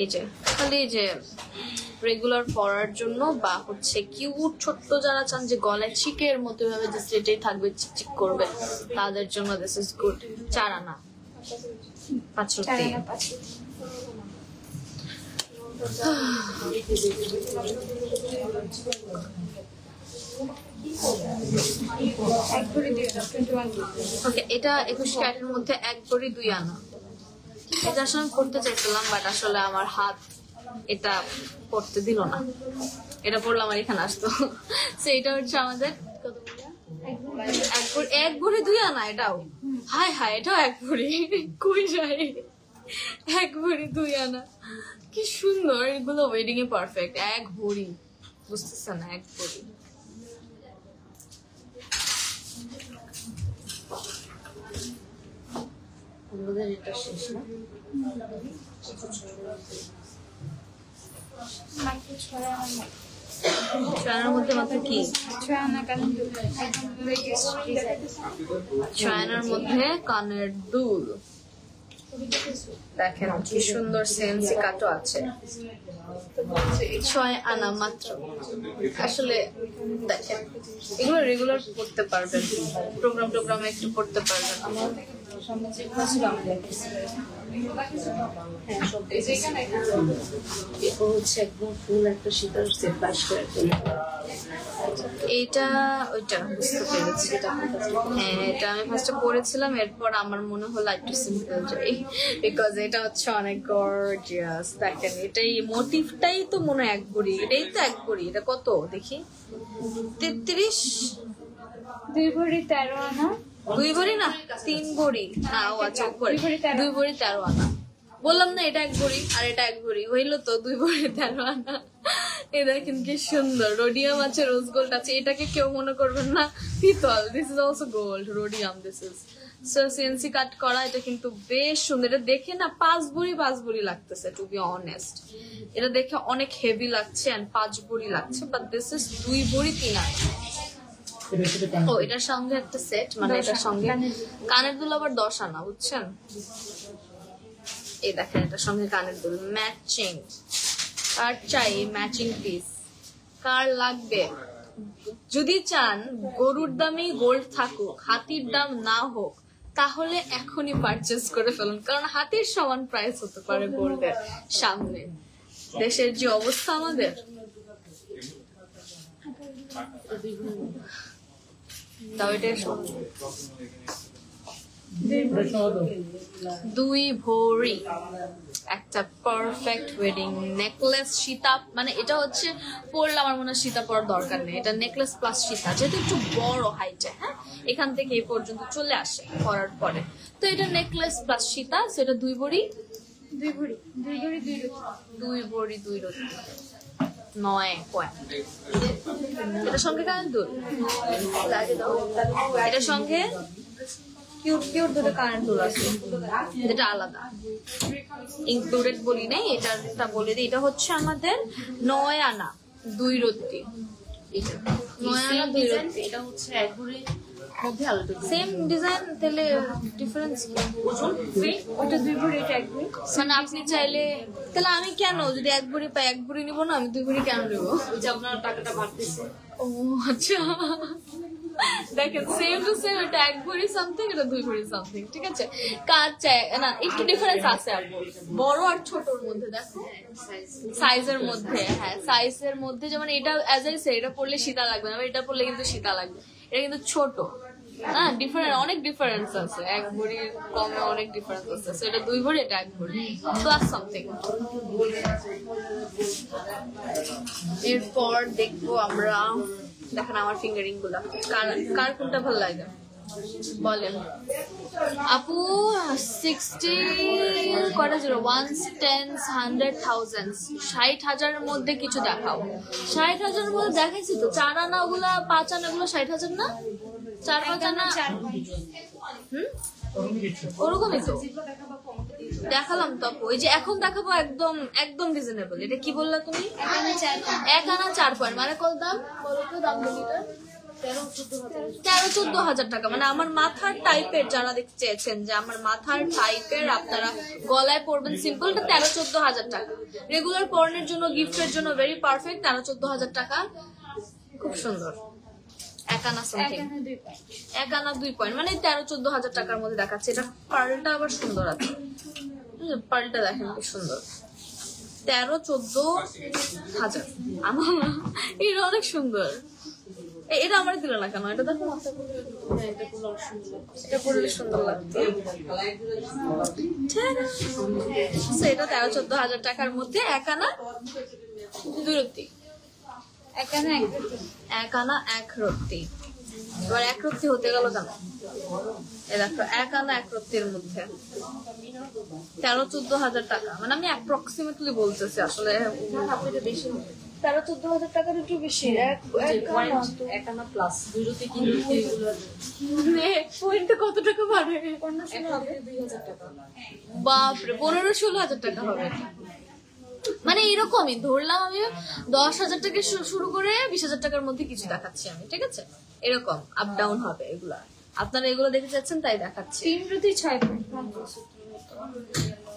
এই যে খালি যে রেগুলার পরার জন্য, বা হচ্ছে কিউট ছোট্ট যারা চান যে গলায় চিকের মতো ভাবে যে সেটাই থাকবে, চিকচিক করবে, তাদের জন্য দিস ইজ গুড। 4 আনা 5 রুপি। ওকে, এটা 21 ক্যারেটের মধ্যে 1 ভরি 2 আনা। এটা আসলে আমি করতে চাইছিলাম, বাট আসলে আমার হাত এটা পড়তে দিল না। এটা পড়লে আমার এখানে আসতো। তো এটা হচ্ছে আমাদের 1 ভরি 2 আনা। এটাও হায় হায়, এটাও 1 ভরি, কই যায়? 1 ভরি 2 আনা, কি সুন্দর। এগুলো ওয়েডিং এ পারফেক্ট। 1 ভরি, বুঝতেছেন? 1 ভরি। এটা শেষ না? চায়নার মধ্যে মাত্র কি? চায়নার মধ্যে কানের দুল। দেখেন কি সুন্দর সেন্সি কাটো আছে। 6 আনা মাত্র। আসলে দেখেন এগুলো রেগুলার করতে পারবেন, প্রোগ্রামে একটু করতে পারবেন। এইটা ওইটা বুঝতে পেরেছি। হ্যাঁ, এটা আমি ফার্স্টে পড়েছিলাম, এরপর আমার মনে হলো একটু সিম্পল যাই, বিকজ এটা হচ্ছে অনেক গর্জিয়াস। দেখেন এটাই মোটিভটাই তো মনে হয় 1 ভরি। এটাই তো 1 ভরি। এটা কত দেখি? 33।
2 ভরি 13 আনা।
2 ভরি না, 3 ভরি না। ও আচ্ছা, 2 ভরি 13 আনা। বললাম না এটা 1 ভরি আর এটা 1 ভরি, হইলো তো 2 ভরি 13 আনা। এই দেখেন কি সুন্দর রোডিয়াম আছে, রোজ গোল্ড আছে। এটাকে কেউ মনে করবেন না পিতল, this is also gold, rhodium this is. So CNC cut করা, এটা কিন্তু বেশ সুন্দর। এটা দেখে না 5 ভরি লাগতেছে, টু বি অনেস্ট। এটা দেখে অনেক হেভি লাগছে এন্ড 5 ভরি লাগছে, বাট দিস ইজ 2 ভরি 3 আনা। ও, এটার সঙ্গে একটা সেট, মানে এটার সঙ্গে কানের দুল আবার 10 আনা, বুঝছেন? এই দেখেন এটার সঙ্গে কানের দুল ম্যাচিং। কার চাই ম্যাচিং পিস? কার লাগবে? যদি চান গরুর দামেই গোল্ড থাকুক, হাতির দাম না হোক, তাহলে এখনই পারচেজ করে ফেলুন, কারণ হাতির সমান প্রাইস হতে পারে গোল্ডের সামনে। দেশের যে অবস্থা আমাদের, তাও এটা 2 ভরি একটা পারফেক্ট ওয়েডিং নেকলেস সীতা, মানে এটা হচ্ছে পরলে আমার মনে হয় সীতা পরার দরকার নেই, এটা নেকলেস প্লাস সীতা, যেহেতু একটু বড় হাইটে, হ্যাঁ এখান থেকে এই পর্যন্ত চলে আসে পরার পরে, তো এটা নেকলেস প্লাস সীতা, সেটা 2 ভরি
2 ভরি
2 ভরি 2 রতি 9 পয়েন্ট। এটার সঙ্গে কানের দুল লাগে দাও, এটার সঙ্গে কিউট কিউট দুটো কানের দুল আছে, যেটা আলাদা ইনক্লুডেড বলি নাই, এটা বলে দিই, এটা হচ্ছে আমাদের 9 আনা 2 রতি, 9 আনা 2 রতি,
এটা হচ্ছে 1 ভরি মধ্যে আলাদা
সেম ডিজাইন, তাহলে ডিফারেন্স
ওজন ওটা 2 ভরি এটা 1 ভরি।
মানে আপনি চাইলে, তাহলে আমি কেন যদি 1 ভরি পাই 1 ভরি নিবো না, আমি 2 ভরি কেন নেবো?
ওই যে আপনার টাকাটা বাড়তেছে।
ও আচ্ছা, দেখেন সেম টু সেম, এটা 1 ভরি সামথিং, এটা 2 ভরি সামথিং, ঠিক আছে। কাজ চাই না, একটু ডিফারেন্স আছে আর বড় আর ছোটর মধ্যে, দেখো সাইজের মধ্যে, হ্যাঁ সাইজের মধ্যে, যেমন এটা অ্যাজ আই সে এটা পড়লে সীতা লাগবে না, এটা পড়লে কিন্তু সীতা লাগবে, এটা কিন্তু ছোট, হ্যাঁ ডিফারেন্ট, অনেক ডিফারেন্স আছে, 1 ভরির কমে অনেক ডিফারেন্স আছে, সো এটা 2 ভরি, এটা 1 ভরি প্লাস সামথিং। এরপর দেখবো আমরা, দেখেন আমার ফিঙ্গারিং গুলা কার কোনটা ভালো লাগে বলেন আপু। 60 কটা 0 1 10 100,000 60,000 এর মধ্যে কিছু দেখাও। 60,000 এর মধ্যে দেখাইছি তো, 4 আনা ওগুলা 5 আনা গুলো 60,000 না, 4-5 আনা ওরকমই তো দেখালাম তো আপু। ওই যে এখন দেখাবো একদম একদম রিজনেবল। এটা কি বললা তুমি? 1 আনা 4 পয়েন্ট, মানে কত দাম বলো তো? দাম বলিটা 13-14 হাজার টাকা। মানে আমার মাথার টাইপের যারা দেখতে চেয়েছেন যে আমার মাথার টাইপের আপনারা গলায় পরবেন সিম্পলটা 13-14 হাজার টাকা। রেগুলার পরনের জন্য গিফটের জন্য ভেরি পারফেক্ট। 13-14 হাজার টাকা, খুব সুন্দর। 1 আনা সামথিং, 1 আনা 2 পয়েন্ট, মানে 13-14 হাজার টাকার মধ্যে দেখাচ্ছে। এটা পার্লটা আবার সুন্দর আছে, পার্লটা দেখেন কি সুন্দর। 13-14 হাজার, আমার এটা অনেক সুন্দর। এটা আমার দিল না কেন? এটা দেখো, এটা পরলে সুন্দর লাগবে। এটা 13-14 হাজার টাকার মধ্যে 1 আনা 2 রতি।
1 আনা
1 আনা 1 রতি। এবার 1 রতি হতে গেল কেন? এ দেখো 1 আনা 1 রতির মধ্যে 13-14 হাজার টাকা। মানে আমি অ্যাপ্রক্সিমেটলি বলতেছি, আসলে বেশি 13-14 হাজার টাকার একটু বেশি।
1 আনা প্লাস 2 রতি 3 রতি
পয়েন্টে কত টাকা বাড়ে?
2,000 টাকা।
বাপরে, 15-16 হাজার টাকা হবে। মানে এরকমই ধরলাম আমি 10,000 টাকা শুরু করে 20,000 টাকার মধ্যে কিছু দেখাচ্ছি আমি, ঠিক আছে? এরকম আপ ডাউন হবে এগুলা। আপনারা এগুলো দেখে যাচ্ছেন তাই দেখাচ্ছি।
3 রতি 6 পয়েন্ট।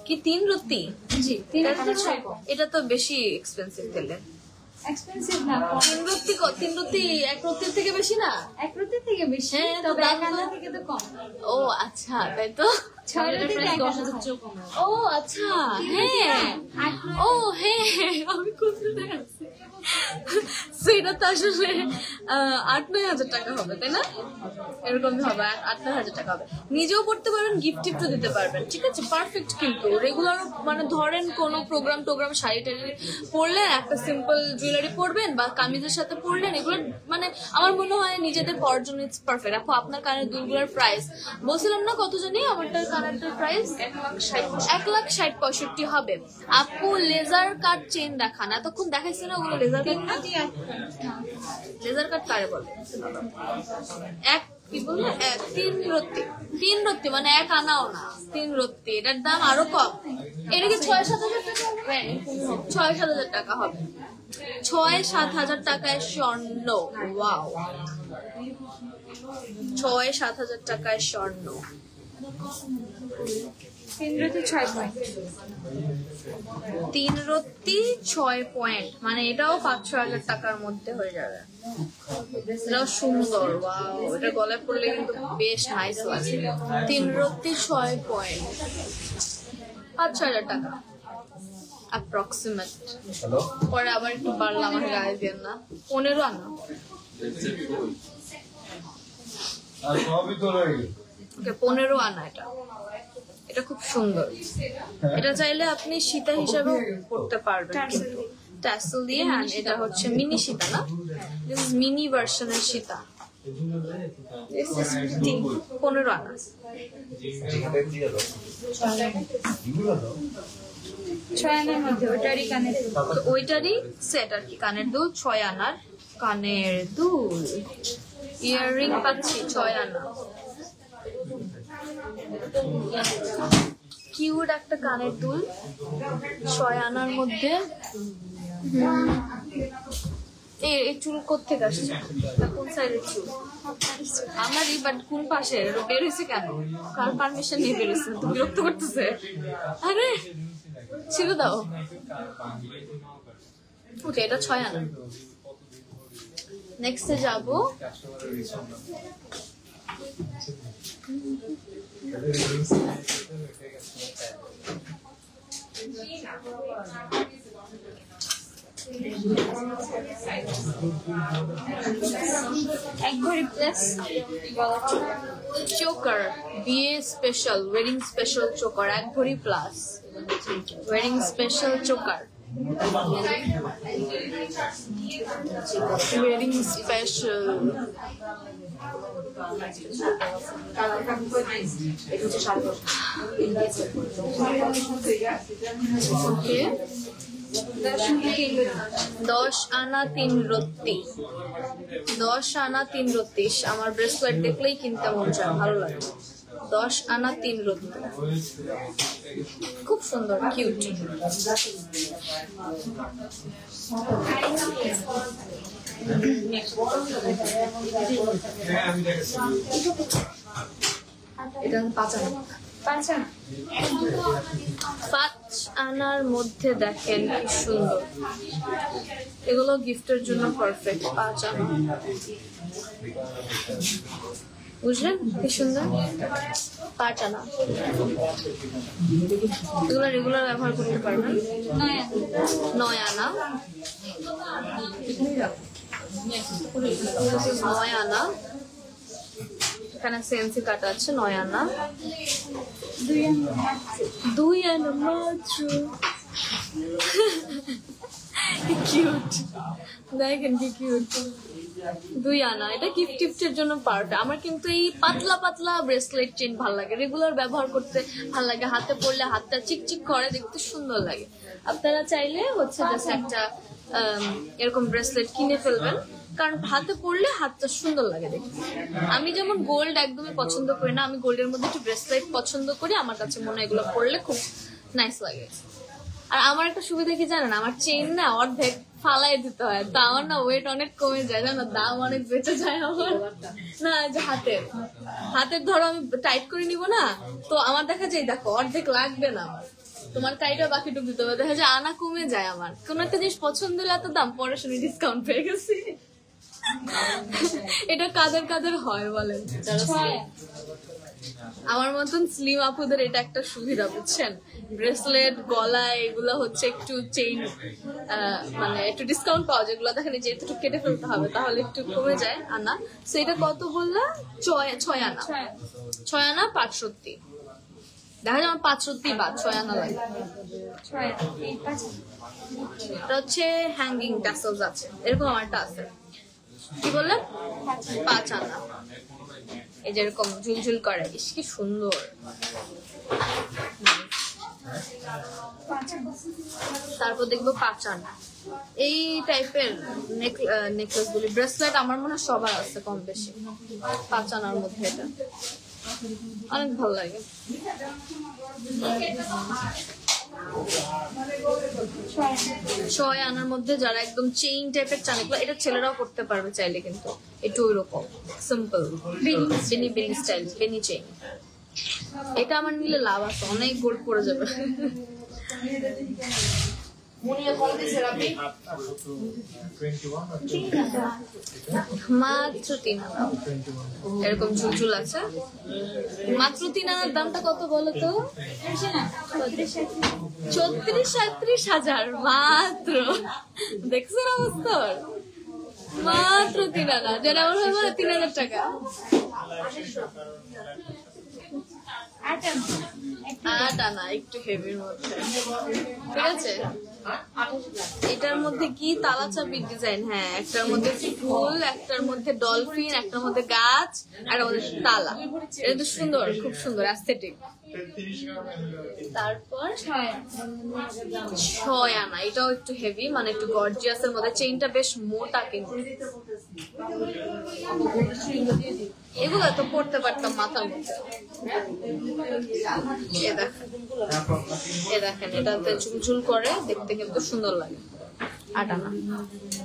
কি 3 রতি?
জি 3 রতি 6 পয়েন্ট।
এটা তো বেশি এক্সপেন্সিভ দিলে।
এক্সপেন্সিভ না,
3 রতি 1 রতির থেকে বেশি না?
1 রতি থেকে বেশি,
হ্যাঁ,
তবে
দাম
1 আনা
তো-
থেকে তো কম।
ও আচ্ছা, তাই তো।
6 রতি 10,000 চেয়ে কম।
ও আচ্ছা, হ্যাঁ ও হ্যাঁ, আমি কোথায় আছি? সেটা তো আসলে 8-9 হাজার টাকা হবে, তাই না? এরকম হবে, 8-9 হাজার টাকা হবে। নিজেও পড়তে পারবেন, গিফট টিফটও দিতে পারবেন, ঠিক আছে? পারফেক্ট। কিন্তু রেগুলার মানে ধরেন কোনো প্রোগ্রাম শাড়ি টাড়ি পরলেন, একটা সিম্পল জুয়েলারি পরবেন বা কামিজের সাথে পরলেন, এগুলো মানে আমার মনে হয় নিজেদের পরার জন্য ইটস পারফেক্ট। আপু আপনার কানের দুলগুলোর প্রাইস বলছিলাম না কত জানি? আমারটার কানেরটার প্রাইস 1,60,65 হবে। আপু লেজার কাট চেন দেখান, এতক্ষণ দেখাইছে না ওগুলো লেজার কাট না? লেজার কাট কারে বলে? কি বলবো, 3 রতি। 3 রতি মানে 1 আনাও না, 3 রতি। এটার দাম আরো কম। এটা কি 6-7 হাজার টাকা হবে? 6-7 হাজার টাকা হবে। 6-7 হাজার টাকায় স্বর্ণ। ওয়াও, 6-7 হাজার টাকায় স্বর্ণ।
3 রতি 6 পয়েন্ট।
3 রতি 6 পয়েন্ট, মানে এটাও 5-6 হাজার টাকার মধ্যে হয়ে যাবে। এটাও সুন্দর। ওয়াও, এটা গলায় পড়লে কিন্তু বেশ নাইস লাগে। 3 রতি 6 পয়েন্ট, 5-6 হাজার টাকা অ্যাপ্রক্সিমেট। পরে আবার একটু বাড়লাম, আমার গায়ে দিয়ে না। 15 আনা। ওকে 15 আনা এটা। এটা খুব সুন্দর। এটা চাইলে আপনি সীতা হিসাবে পড়তে পারবেন কিন্তু ট্যাসেল দিয়ে। হ্যাঁ, এটা হচ্ছে মিনি সীতা না, দিস ইজ মিনি ভার্সনের সীতা। 15 আনা। ওইটারই সেট আর কি, কানের দুল 6 আনার কানের দুল। ইয়াররিং পাচ্ছি 6 আনা। কিউট একটা কানের দুল 6 আনার মধ্যে। এই চুল কোথেকে আসছে? কোন সাইডের চুল? আমারই, বাট কোন পাশে বের হয়েছে কেন? কার পারমিশন নিয়ে বেরোচ্ছে? তো বিরক্ত করতেছে। আরে ছিল দাও। ওকে, এটা 6 আনা। নেক্সটে যাবো
এক ভরি প্লাস
চোকার, বিয়ে স্পেশাল, ওয়েডিং স্পেশাল চোকার, 1 ভরি plus wedding special choker. Wedding special ওকে। 10 আনা 3 রত্তি। 10 আনা 3 রত্তি। আমার ব্রেসলেট দেখলেই কিনতে মন চায়, ভালো লাগে। 10 আনা 3 রত্তি, খুব সুন্দর, কিউট। এটা 5 আনা। 5 আনার মধ্যে দেখেন কি সুন্দর, এগুলো গিফটের জন্য পারফেক্ট। 5 আনা, বুঝলেন কি সুন্দর? 5 আনা, এগুলো রেগুলার ব্যবহার করতে পারবেন। 9 আনা, 9 আনা, এখানে সেন্সি কাটা আছে। 9 আনা, 2 আনা মাত্র। কিউট, দেখেন কি কিউট। 2 আনা, এটা গিফট টিফটের জন্য পারফেক্ট। আমার কিন্তু এই পাতলা পাতলা ব্রেসলেট চেন ভাল লাগে, রেগুলার ব্যবহার করতে ভাল লাগে। হাতে পরলে হাতটা চিকচিক করে, দেখতে সুন্দর লাগে। আপনারা চাইলে হচ্ছে জাস্ট একটা এরকম ব্রেসলেট কিনে ফেলবেন, কারণ হাতে পরলে হাতটা সুন্দর লাগে দেখতে। আমি যেমন গোল্ড একদমই পছন্দ করি না, আমি গোল্ডের মধ্যে একটু ব্রেসলেট পছন্দ করি। আমার কাছে মনে হয় এগুলো পরলে খুব নাইস লাগে। আর আমার একটা সুবিধা কি জানেন, আমার চেইন না অর্ধেক ফালাই দিতে হয়, তো আমার না ওয়েট অনেক কমে যায়, জানো, দাম অনেক বেঁচে যায় আমার। না, যে হাতের ধরো আমি টাইট করে নিব না, তো আমার দেখা যায়, দেখো অর্ধেক লাগবে না আমার, তোমার টাইটও বাকিটুকু দিতে হবে, দেখা যায় আনা কমে যায় আমার। কোন একটা জিনিস পছন্দ হলে এত দাম, পরে শুনে ডিসকাউন্ট পেয়ে গেছি। এটা কাদের হয় বলেন? আমার মতন স্লিম আপুদের এটা একটা সুবিধা, বুঝছেন? ব্রেসলেট, গলায় এগুলো হচ্ছে একটু চেইন, মানে একটু ডিসকাউন্ট পাওয়া যায়। এগুলো দেখেন যে একটু কেটে ফেলতে হবে, তাহলে একটু কমে যায় আনা। তো এটা কত বললা? 6 আনা। 6 আনা 5 রত্তি। দেখা যায় আমার 5 রত্তি বাদ, 6 আনা লাগে। এটা হচ্ছে হ্যাঙ্গিং ট্যাসেলস আছে, এরকম আমারটা আছে। কি বললেন? 5 আনা। এই যেরকম ঝুলঝুল করে, ইস কি সুন্দর। তারপর দেখবো 5 আনা এই টাইপের নেকলেস গুলি, ব্রেসলেট আমার মনে হয় সবার আছে কম বেশি। 5 আনার মধ্যে এটা অনেক ভালো লাগে। 6 আনার মধ্যে যারা একদম চেইন টাইপের চান, এটা ছেলেরাও করতে পারবে চাইলে, কিন্তু একটু ওইরকম সিম্পল বেনি স্টাইল, বেনি চেইন। এটা আমার নিলে লাভ আছে, অনেক গোল্ড পড়ে যাবে। মাত্র 3 আনা, এরকম ঝুলঝুল আছে। মাত্র 3 আনার দামটা কত বলো তো? 34-37 হাজার মাত্র। দেখছেন অবস্থা? মাত্র 3 আনা, যেটা আমার হয় 3000 টাকা। 8 আনা, একটু হেভির মধ্যে, ঠিক আছে। এটার মধ্যে কি তালা চাবির ডিজাইন, হ্যাঁ, একটার মধ্যে ফুল, একটার মধ্যে ডলফিন, একটার মধ্যে গাছ, আর মধ্যে তালা। এটা তো সুন্দর, খুব সুন্দর অ্যাস্থেটিক। তারপর 6 আনা, এটাও একটু হেভি, মানে একটু গর্জিয়াসের মধ্যে, চেইনটা বেশ মোটা কিন্তু। এগুলো তো পড়তে পারতাম মাথার মধ্যে। এ দেখেন এটাতে ঝুলঝুল করে, দেখতে কিন্তু সুন্দর লাগে। 8 আনা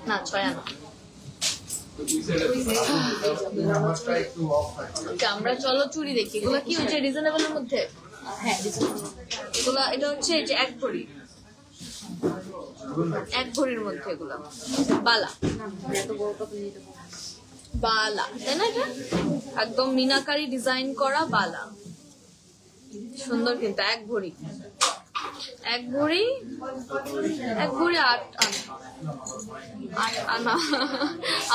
না 6 আনা। আমরা চলো চুড়ি দেখি। এগুলো কি হচ্ছে রিজনেবল এর মধ্যে? হ্যাঁ এগুলা, এটা হচ্ছে এই যে 1 ভরি, 1 ভরির মধ্যে এগুলা বালা, বালা, তাই না? এটা একদম মিনাকারি ডিজাইন করা বালা, সুন্দর কিন্তু। 1 ভরি, 1 ভরি, 1 ভরি 8 আনা, 8 আনা,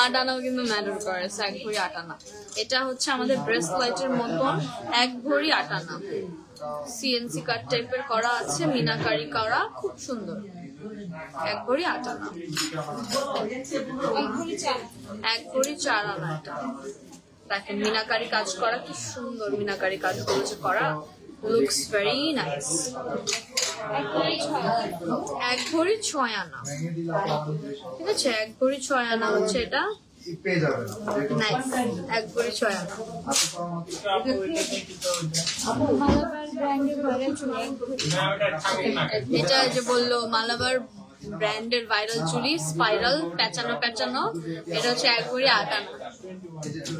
8 আনাও কিন্তু ম্যাটার করে। 1 ভরি 8 আনা। এটা হচ্ছে আমাদের ব্রেসলাইটের মতন 1 ভরি 8 আনা, সিএনসি কাট টাইপের করা আছে, মিনাকারি করা, খুব সুন্দর। 1 ভরি 8 আনা, 1 ভরি 4 আনা। এটা দেখেন মিনাকারি কাজ করা, কি সুন্দর মিনাকারি কাজ করেছে করা, লুকস ভেরি নাইস। 1 ভরি 6 আনা, ঠিক আছে। 1 ভরি 6 আনা হচ্ছে এটা, নাইস। 1 ভরি 6 আনা। এটা যে বললো মালাবার ব্র্যান্ডের ভাইরাল চুড়ি, স্পাইরাল পেঁচানো পেঁচানো, এটা হচ্ছে 1 ভরি 8 আনা।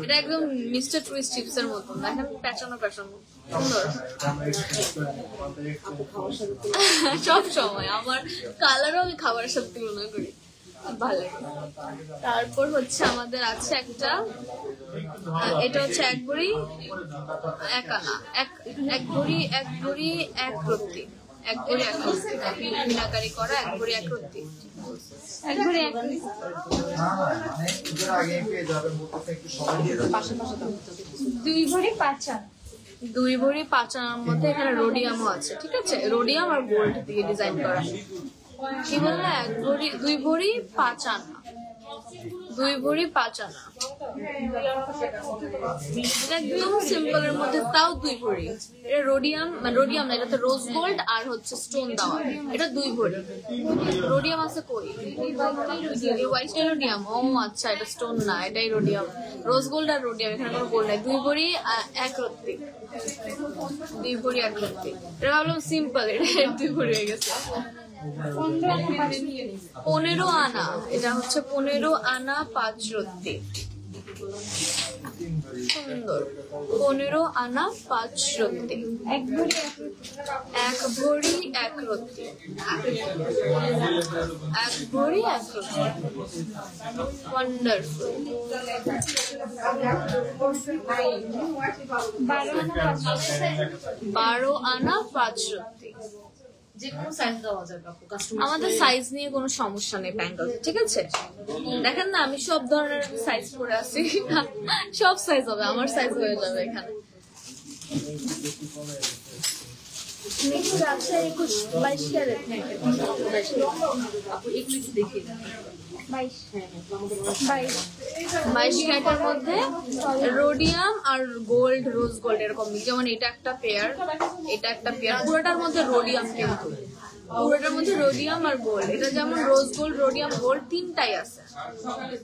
এটা একদম মিস্টার টুইস্ট চিপস এর মতন, দেখেন পেঁচানো পেঁচানো, সুন্দর। সব সময় আমার কালারও আমি খাবারের সাথে তুলনা করি, ভালো লাগে। তারপর হচ্ছে আমাদের আছে একটা, এটা হচ্ছে 1 ভরি 1 আনা, 1 ভরি 1 ভরি 1 রত্তি, 1 ভরি 1 রত্তি, মিনাকারি করা 1 ভরি 1 রত্তি, 1 ভরি 1 রত্তি।
2 ভরি 5 আনা,
2 ভরি 5 আনার মধ্যে এখানে রোডিয়ামও আছে, ঠিক আছে। রোডিয়াম আর গোল্ড দিয়ে ডিজাইন করা। কি বললে? 1 ভরি 2 ভরি 5 আনা, 2 ভরি 5 আনা। এটা একদম সিম্পল এর মধ্যে, তাও 2 ভরি। এটা রোডিয়াম, মানে রোডিয়াম না, এটাতে রোজ গোল্ড আর হচ্ছে স্টোন দেওয়া। এটা 2 ভরি। রোডিয়াম আছে কই? এই হোয়াইটটা রোডিয়াম। ও আচ্ছা, এটা স্টোন না, এটাই রোডিয়াম। রোজ গোল্ড আর রোডিয়াম, এখানে কোনো গোল্ড নাই। 2 ভরি 1 রত্তি, 2 ভরি 1 রত্তি। এটা ভাবলাম সিম্পল, এটা 2 ভরি হয়ে গেছে। 15 আনা, এটা হচ্ছে 15 আনা 5 রত্তি, সুন্দর। 15 আনা 5 রত্তি,
1 ভরি
1 ভরি 1 রত্তি, 1 ভরি 1 রত্তি, ওয়ান্ডারফুল। 12 আনা 5 রত্তি। আমাদের সাইজ নিয়ে কোনো সমস্যা নেই ব্যাঙ্গল, ঠিক আছে। দেখেন না, আমি সব ধরনের সাইজ করে আসি, সব সাইজ হবে, আমার সাইজ হয়ে যাবে এখানে। আছে 22 ক্যারেট, 22 ক্যারেটের মধ্যে রোডিয়াম আর গোল্ড, রোজ গোল্ড এরকম। যেমন এটা একটা পেয়ার, এটা একটা পেয়ার, পুরোটার মধ্যে রোডিয়াম, কিন্তু পুরোটার মধ্যে রোডিয়াম আর গোল্ড। এটা যেমন রোজ গোল্ড, রোডিয়াম, গোল্ড তিনটাই আছে।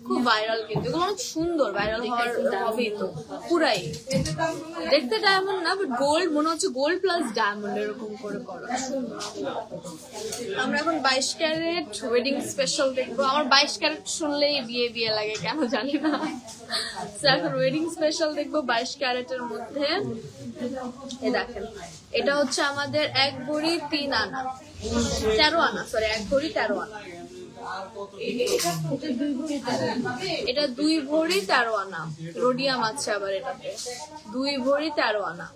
খুব ভাইরাল, কিন্তু এগুলো অনেক সুন্দর, ভাইরাল হবেই তো পুরাই। দেখতে ডায়মন্ড না, বাট গোল্ড মনে হচ্ছে, গোল্ড প্লাস ডায়মন্ড এরকম করে করা, সুন্দর। আমরা এখন 22 ক্যারেট ওয়েডিং স্পেশাল দেখবো। আমার 22 ক্যারেট শুনলেই বিয়ে বিয়ে লাগে, কেন জানি না। এখন ওয়েডিং স্পেশাল দেখবো 22 ক্যারেটের মধ্যে। এ দেখেন, এটা হচ্ছে আমাদের 1 ভরি 3 আনা, 13 আনা, সরি 1 ভরি 13 আনা। এটা 2 ভরি 13 আনা, রোডিয়াম আছে আবার এটাতে। 2 ভরি 13 আনা।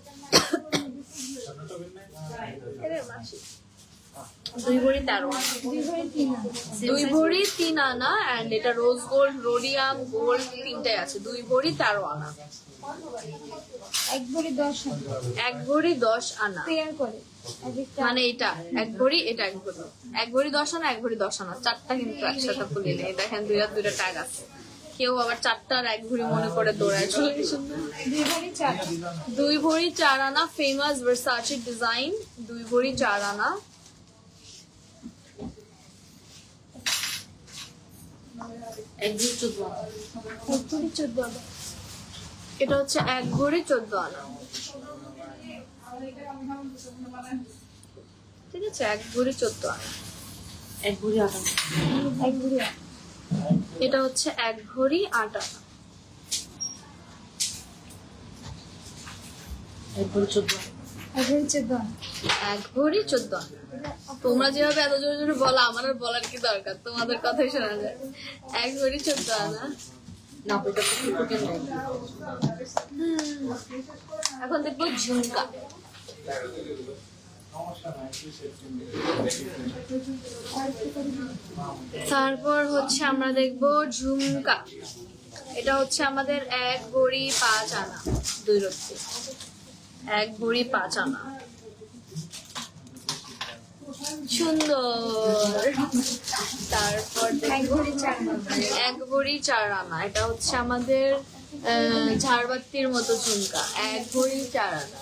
2 ভরি 13 আনা।
2 ভরি 3 আনা।
2 ভরি 3 আনা এন্ড এটা রোজ গোল্ড, রোডিয়াম গোল্ড তিনটাই আছে। 2 ভরি 13 আনা।
1 ভরি 10 আনা।
1 ভরি 10 আনা
পেয়ার করে
মানে এটা 1 ভরি, এটা 1 ভরি। 1 ভরি 10 আনা, 1 ভরি 10 আনা, চারটা কিন্তু একসাথে ফুলি নেই। দেখেন দুইটা ট্যাগ আছে। কেউ আবার চারটার 1 ভরি মনে করে দৌড়ায় চলে গেছেন না।
2 ভরি 4 আনা।
2 ভরি 4 আনা ফেমাস ভার্সাচে ডিজাইন। 2 ভরি 4 আনা।
এক ভরি 14 আনা।
এটা হচ্ছে 1 ভরি 14 আনা। ঠিক আছে, 1 ভরি 14 আনা।
1 ভরি 8 আনা। 1 ভরি 8।
এটা হচ্ছে 1 ভরি 8 আনা।
1 ভরি 14 আনা। 1 ভরি 14 আনা।
1 ভরি 14 আনা। তোমরা যেভাবে এত জোরে জোরে বলো, আমার আর বলার কি দরকার, তোমাদের কথাই শোনা যায়। 1 ভরি 14 আনা।
না এটা তো ফুটে নাই।
এখন দেখবো ঝুমকা। তারপর হচ্ছে আমরা দেখবো ঝুমকা। এটা হচ্ছে আমাদের 1 ভরি 5 আনা 2 রত্তি। 1 ভরি 5 আনা। সুন্দর। তারপর
1 ভরি 4 আনা।
1 ভরি 4 আনা। এটা হচ্ছে আমাদের ঝাড়বাতির মতো ঝুমকা। 1 ভরি 4 আনা।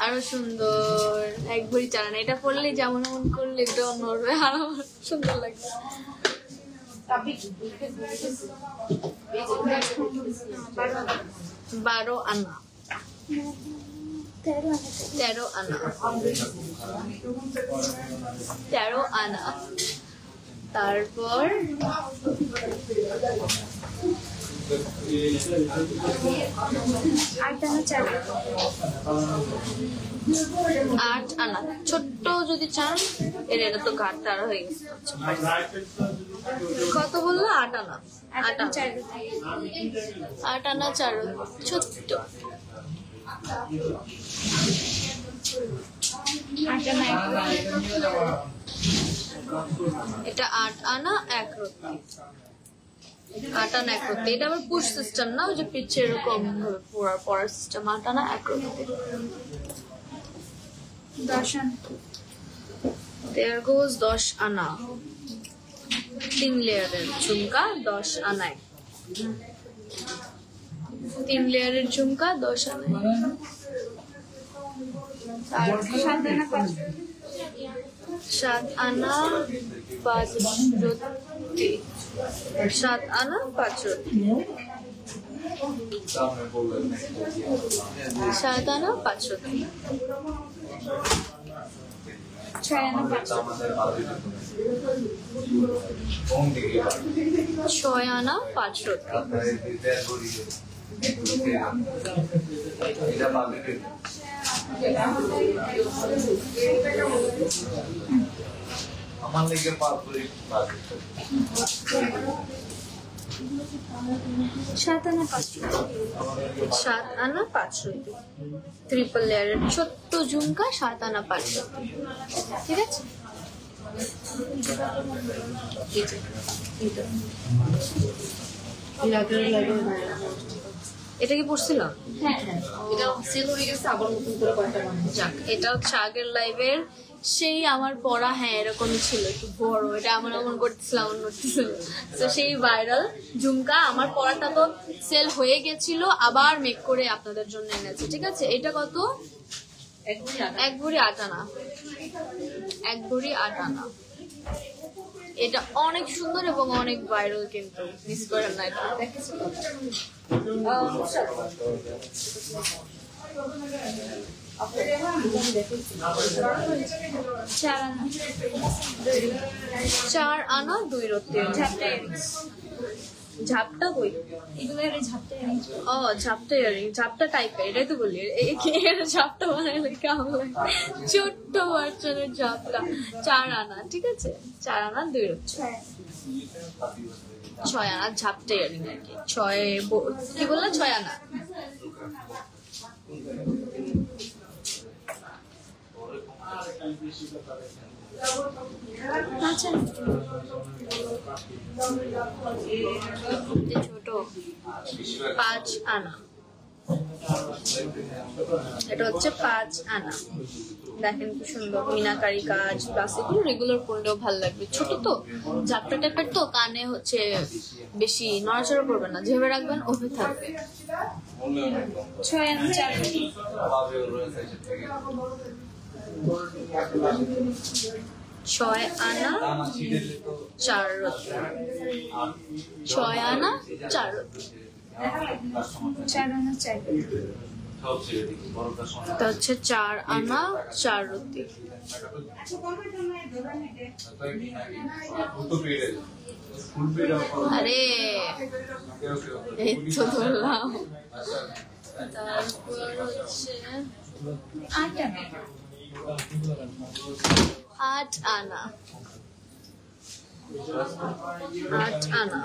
আরো সুন্দর। 1 ভরি 4 আনা। এটা পরলে যেমন এমন করলে এটা নড়বে, আর আমার সুন্দর লাগবে। 12 আনা। 13 আনা। 13 আনা। তারপর
8 আনা 4 আনা।
8 আনা। ছোট্ট যদি চান এটা তো ঘাট তার হয়ে গেছে। কত বললো? 8 আনা। 8 আনা
4 রত্তি।
8 আনা 4 ছোট্ট।
8 আনা 1 রত্তি।
এটা 8 আনা 1 রত্তি। 8 আনা 1 রত্তি। এটা আবার পুশ সিস্টেম না, ওই যে পিচ্ছে এরকম পড়ার সিস্টেম। 8 আনা 1 রত্তি।
10 আনা।
There goes 10 আনা। 3 লেয়ারের ঝুমকা 10 আনায়। 3 লেয়ারের ঝুমকা 10 আনায়।
7 আনা 5
7 আনা 5 রত্তি। 7 আনা 5 রত্তি। 7 আনা 5 রত্তি।
6 আনা 5
6 আনা 5 রত্তি।
আমার লেগে 5 ভরি
7 আনা 5
7 আনা 5 রত্তি। ট্রিপল লেয়ারের ছোট্ট ঝুমকা 7 আনা 5 রত্তি। ঠিক আছে। এটা কি পড়ছিলাম?
হ্যাঁ এটা সেল হয়ে গেছে, আবার নতুন করে কয়েকটা বানাই।
যাক, এটা হচ্ছে আগের লাইভের সেই আমার পড়া। হ্যাঁ, এরকমই ছিল, একটু বড়। এটা আমার এমন করতেছিলাম, এমন করতেছিল। তো সেই ভাইরাল ঝুমকা আমার পড়াটা তো সেল হয়ে গেছিল, আবার মেক করে আপনাদের জন্য এনেছে। ঠিক আছে। এটা কত? 1 ভরি 8 আনা। 1 ভরি 8 আনা। এটা অনেক সুন্দর এবং অনেক ভাইরাল, কিন্তু মিস করেন না এটা। চার আনা 2 রত্তি। ঝাপটা কই?
এগুলো ঝাপটা এরিঞ্জ।
ও, ঝাপটা ইয়ারিং, ঝাপটা টাইপের। এটাই তো বলি, ঝাপটা বানাইলে কেমন লাগে। ছোট্ট বাচ্চাদের ঝাপটা। 4 আনা। ঠিক আছে। 4 আনা 2 রত্তি। 6 আনা ঝাপটা ইয়ারিং আর কি। 6 কি বললা? 6 আনা।
আচ্ছা
ছোট 5 আনা, এটা হচ্ছে 5 আনা। দেখেন কি সুন্দর মিনাকারি কাজ, প্লাস এগুলো রেগুলার পরলেও ভালো লাগবে। ছোট তো ঝাপটা টাইপের তো, কানে হচ্ছে বেশি নড়াচড়া করবে না, যেভাবে রাখবেন ওভাবে থাকবে।
6 আনা 4 রুটি।
6 আনা 4 রুটি, 6 আনা 4 রুটি।
4 আনা 4 রুটি।
এটা হচ্ছে 4 আনা 4 রুটি। আরে এই তো ধরলাম। তারপর হচ্ছে
8 আনা।
8 আনা, 8 আনা।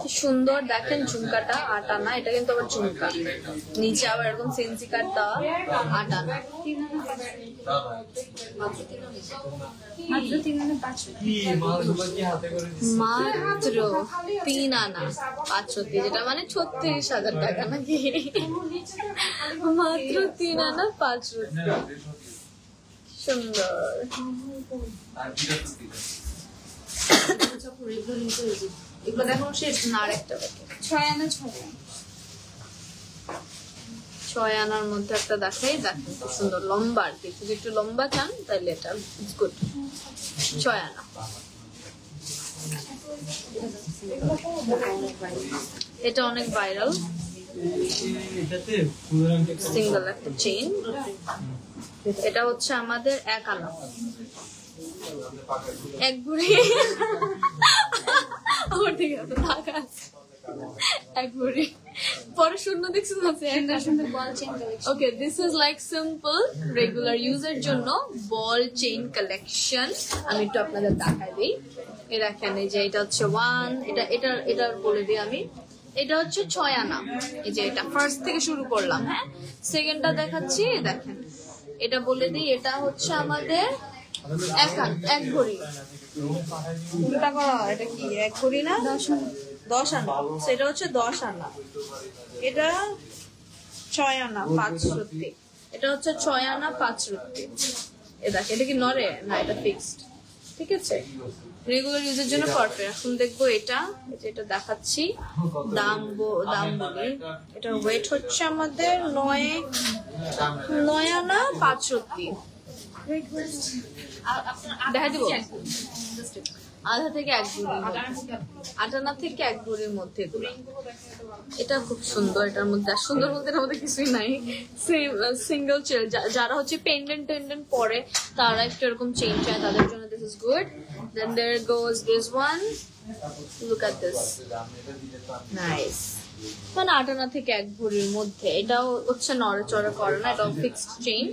কি সুন্দর দেখেন ঝুমকাটা, 8 আনা। এটা কিন্তু আবার ঝুমকা, নিচে আবার এরকম সেন্সি কাট দেওয়া। 8 আনা,
3 আনা 5 রুটি। মাত্র 3 আনা 5 রুটি।
মাত্র 3 আনা 5 রুটি, যেটা মানে 36,000 টাকা নাকি? মাত্র 3 আনা 5 রুটি, সুন্দর। এগুলো দেখো সে আর একটা
6 আনা 6 রুটি।
6 আনার মধ্যে একটা দেখাই, দেখেন খুব সুন্দর লম্বা আর কি। যদি একটু লম্বা চান তাহলে এটা গুড। 6 আনা, এটা অনেক ভাইরাল। সিঙ্গেল একটা চেইন, এটা হচ্ছে আমাদের 1 আনা। 1 ভরি আমার দিকে এত টাকা আছে। 1 ভরি পরে শূন্য দেখছেন আছে।
সুন্দর সুন্দর ball chain collection.
Okay, this is like simple regular ইউজের জন্য বল চেইন কালেকশন। আমি একটু আপনাদের দেখাই দিই। এই দেখেন, এই যে এটা হচ্ছে 1, এটা বলে দিই আমি। এটা হচ্ছে 6 আনা। এই যে এটা ফার্স্ট থেকে শুরু করলাম, হ্যাঁ। সেকেন্ডটা দেখাচ্ছি, দেখেন এটা বলে দিই। এটা হচ্ছে আমাদের 1 ভরি। উল্টা করা, এটা কি 1 ভরি না 10 আনা? সেটা হচ্ছে 10 আনা। এটা 6 আনা 5 রুটি। এটা হচ্ছে 6 আনা 5 রুটি। এ দেখ, এটা কি নড়ে না? এটা ফিক্সড, ঠিক আছে, রেগুলার ইউজের জন্য পারফেক্ট। এখন দেখবো এটা, এটা দেখাচ্ছি। দাম বলি, এটা ওয়েট হচ্ছে আমাদের 9 আনা 5 রুটি। দেখা দিব আধা থেকে 1 ভরির মধ্যে, 8 আনা থেকে 1 ভরির মধ্যে এগুলো। এটা খুব সুন্দর। এটার মধ্যে আর সুন্দর বলতে এটার মধ্যে কিছুই নাই। সিঙ্গেল চেন, যারা হচ্ছে পেন্ডেন্ট পরে তারা একটু এরকম চেইন চায়, তাদের জন্য this is good. Then there goes this one, look at this, nice. মানে 8 আনা থেকে 1 ভরির মধ্যে। এটাও হচ্ছে নড়াচড়া করে না, এটাও ফিক্সড চেইন,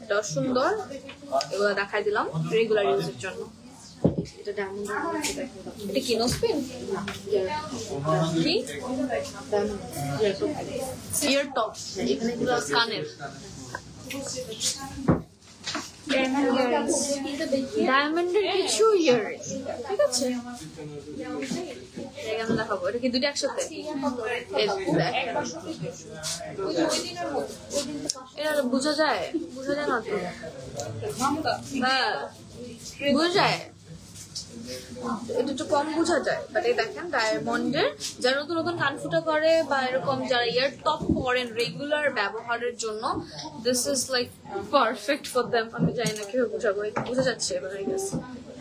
এটাও সুন্দর। এগুলো দেখাই দিলাম রেগুলার ইউজের জন্য। এটা ডায়মন্ড, এটা কি নোসপিন? কি ইয়ার টপ? এখানে এগুলো কানের ডায়মন্ডের কিছু ইয়ার, ঠিক আছে। আমি দেখাবো, এটা কি দুটো একসাথে? এটা বোঝা যায় না তো? হ্যাঁ বোঝা যায়, এটা একটু কম বোঝা যায়। বাট এই দেখেন ডায়মন্ডের, যারা নতুন নতুন কানফুটা করে বা এরকম যারা ইয়ার টপ পরেন রেগুলার ব্যবহারের জন্য, this is like perfect for them. আমি জানি না কিভাবে বোঝাবো, বোঝা যাচ্ছে এবার,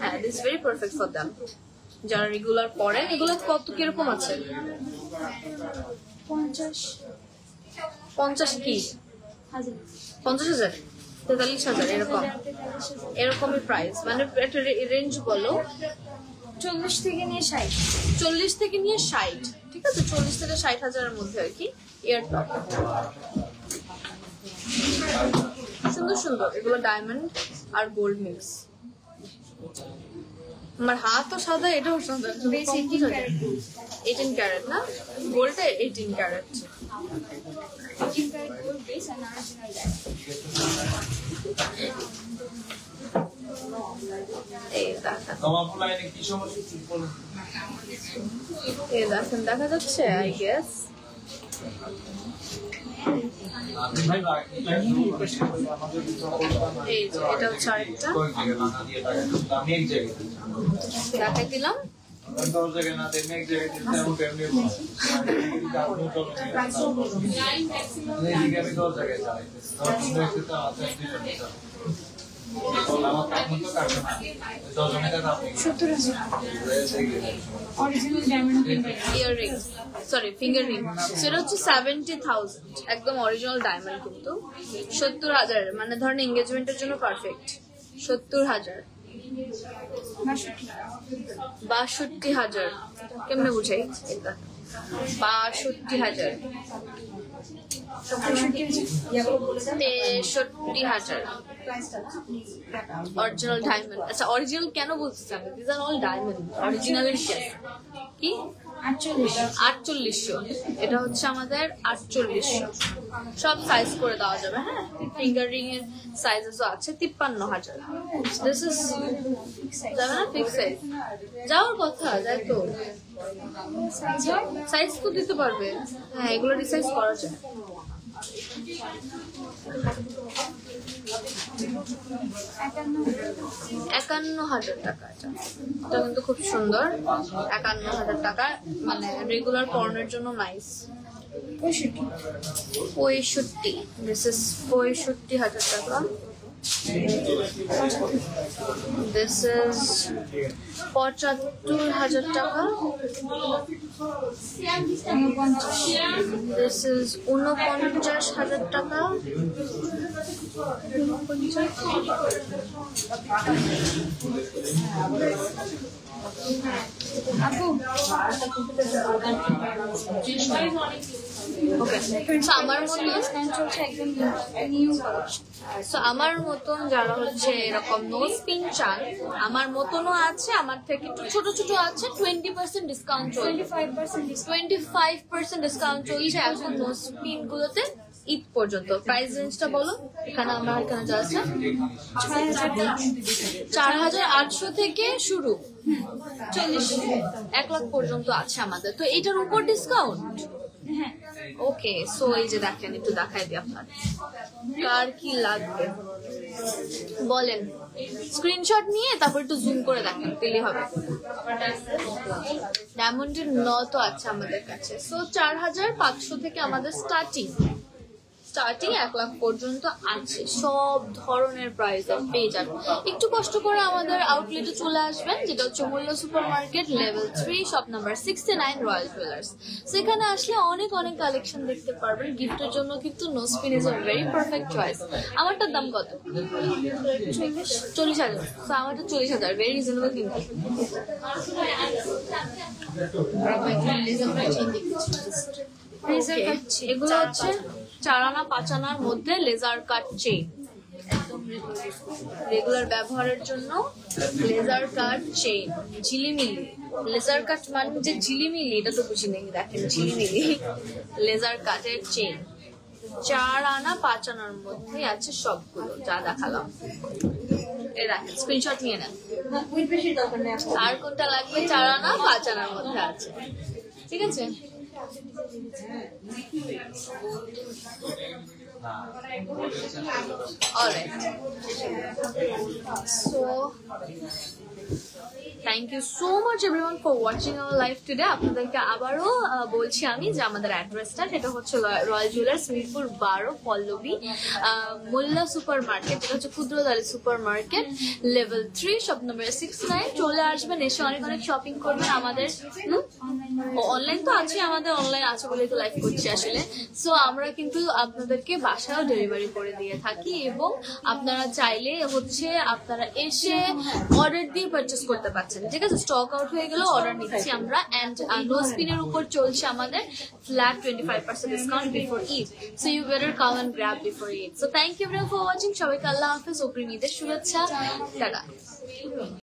হ্যাঁ, this very perfect for them যারা রেগুলার পরেন। এগুলো কত কিরকম আছে? 50 কি 50,000 43,000 এরকমই প্রাইস। মানে একটা রেঞ্জ বলো,
40 থেকে নিয়ে 60।
40 থেকে নিয়ে 60, ঠিক আছে, 40 থেকে 60,000 এর মধ্যে আর কি ইয়ার টপ। সুন্দর সুন্দর এগুলো, ডায়মন্ড আর গোল্ড মিক্স। আমার হাতও সাদা, এটাও সাদা। 18 ক্যারেট না, গোল্ডটা 18 carat.
18 karat gold base and original diamond.
এই দেখেন,
কি সমস্যা
এই দেখেন, দেখা যাচ্ছে আই গেস। এই যে এটা হচ্ছে আরেকটা দেখাই দিলাম।
Original diamond
earring, sorry finger ring, সেটা হচ্ছে 70,000, একদম অরিজিনাল ডায়মন্ড কিন্তু 70,000, মানে ধরেন এঙ্গেজমেন্টের জন্য পারফেক্ট। 70,000, 62,000, কেমনে বুঝাই এটা? 62,000, 63,000 অরিজিনাল ডায়মন্ড। আচ্ছা অরিজিনাল কেন বলতেছি আমি? দিস আর অল ডায়মন্ড, অরিজিনালের কি 4800, এটা হচ্ছে আমাদের 4800। সব সাইজ করে দেওয়া যাবে, হ্যাঁ। ফিঙ্গার রিং এর সাইজেসও আছে। 53,000, দিস ইজ যাবে না ফিক্স সাইজ, যাওয়ার কথা, যাই তো সাইজ তো দিতে পারবে, হ্যাঁ এগুলো রিসাইজ করা যায়। 51,000 টাকা, এটা কিন্তু খুব সুন্দর। 51,000 টাকা, মানে রেগুলার পরনের জন্য নাইস। 65, দিস ইজ 65,000 টাকা। দিস ইজ 75,000 টাকা। দিস ইজ 49,000 টাকা। আমার মতন যারা হচ্ছে এরকম নোজ পিন চান, আমার মতনও আছে, আমার থেকে একটু ছোট ছোট আছে। 20% ডিসকাউন্ট, 25% ডিসকাউন্ট চলছে এখন নোজ পিন গুলোতে ঈদ পর্যন্ত। প্রাইস রেঞ্জটা বলো এখানে, আমার এখানে যা আছে 4,800 থেকে শুরু, 1 লাখ পর্যন্ত আছে আমাদের। তো এটার উপর ডিসকাউন্ট, ওকে। সো এই যে দেখেন, একটু দেখাই দিই আপনার, কার কি লাগবে বলেন, স্ক্রিনশট নিয়ে তারপর একটু জুম করে দেখেন, পেলে হবে। ডায়মন্ডের নতো আছে আমাদের কাছে। সো 4,500 থেকে আমাদের স্টার্টিং 1 লাখ পর্যন্ত আছে। সব ধরনের প্রাইস পেয়ে যাবেন। একটু কষ্ট করে আমাদের আউটলেটে চলে আসবেন, যেটা হচ্ছে Mollah super market, level 3, shop number 69, royal jewellers. সেখানে আসলে অনেক অনেক কালেকশন দেখতে পারবেন। গিফটের জন্য কিন্তু nose pin is a very perfect choice. আমারটার দাম কত? 40,000। তো আমারটা 40,000, ভেরি রিজনেবল কিন্তু। এগুলো হচ্ছে 4 আনা 5 আনার মধ্যে লেজার কাট চেইন, রেগুলার ব্যবহারের জন্য লেজার কাট চেইন, ঝিলিমিলি। লেজার কাট মানে যে ঝিলিমিলি, এটা তো বুঝি নেই, দেখেন ঝিলিমিলি লেজার কাটের চেইন। 4 আনা 5 আনার মধ্যে আছে সবগুলো যা দেখালাম। এই দেখেন, স্ক্রিনশট নিয়ে নেন। আর কোনটা লাগবে? 4 আনা 5 আনার মধ্যে আছে, ঠিক আছে। Alright. So, thank you so much everyone for watching our live today. আপনাদেরকে আবারও বলছি আমি যে আমাদের অ্যাড্রেসটা, সেটা হচ্ছে royal jewellers, Mirpur 12, Pallabi, Mollah super market, যেটা হচ্ছে ক্ষুদ্রদালি super market, level 3, shop number 69। চলে আসবেন, এসে অনেক অনেক শপিং করবেন। আমাদের অনলাইন তো আছে, আমাদের অনলাইন আছে বলে তো লাইভ করছি আসলে। সো আমরা কিন্তু আপনাদেরকে বাসায়ও ডেলিভারি করে দিয়ে থাকি, এবং আপনারা চাইলে হচ্ছে আপনারা এসে অর্ডার দিয়ে পারচেস করতে পারছেন, ঠিক আছে। স্টক আউট হয়ে গেলে অর্ডার নিচ্ছি আমরা। এন্ড নোজপিনের উপর চলছে আমাদের flat 25% discount before Eid. So you better come and grab before Eid. So thank you for watching. সবাইকে আল্লাহ হাফেজ, অগ্রিম ঈদের শুভেচ্ছা, টাটা।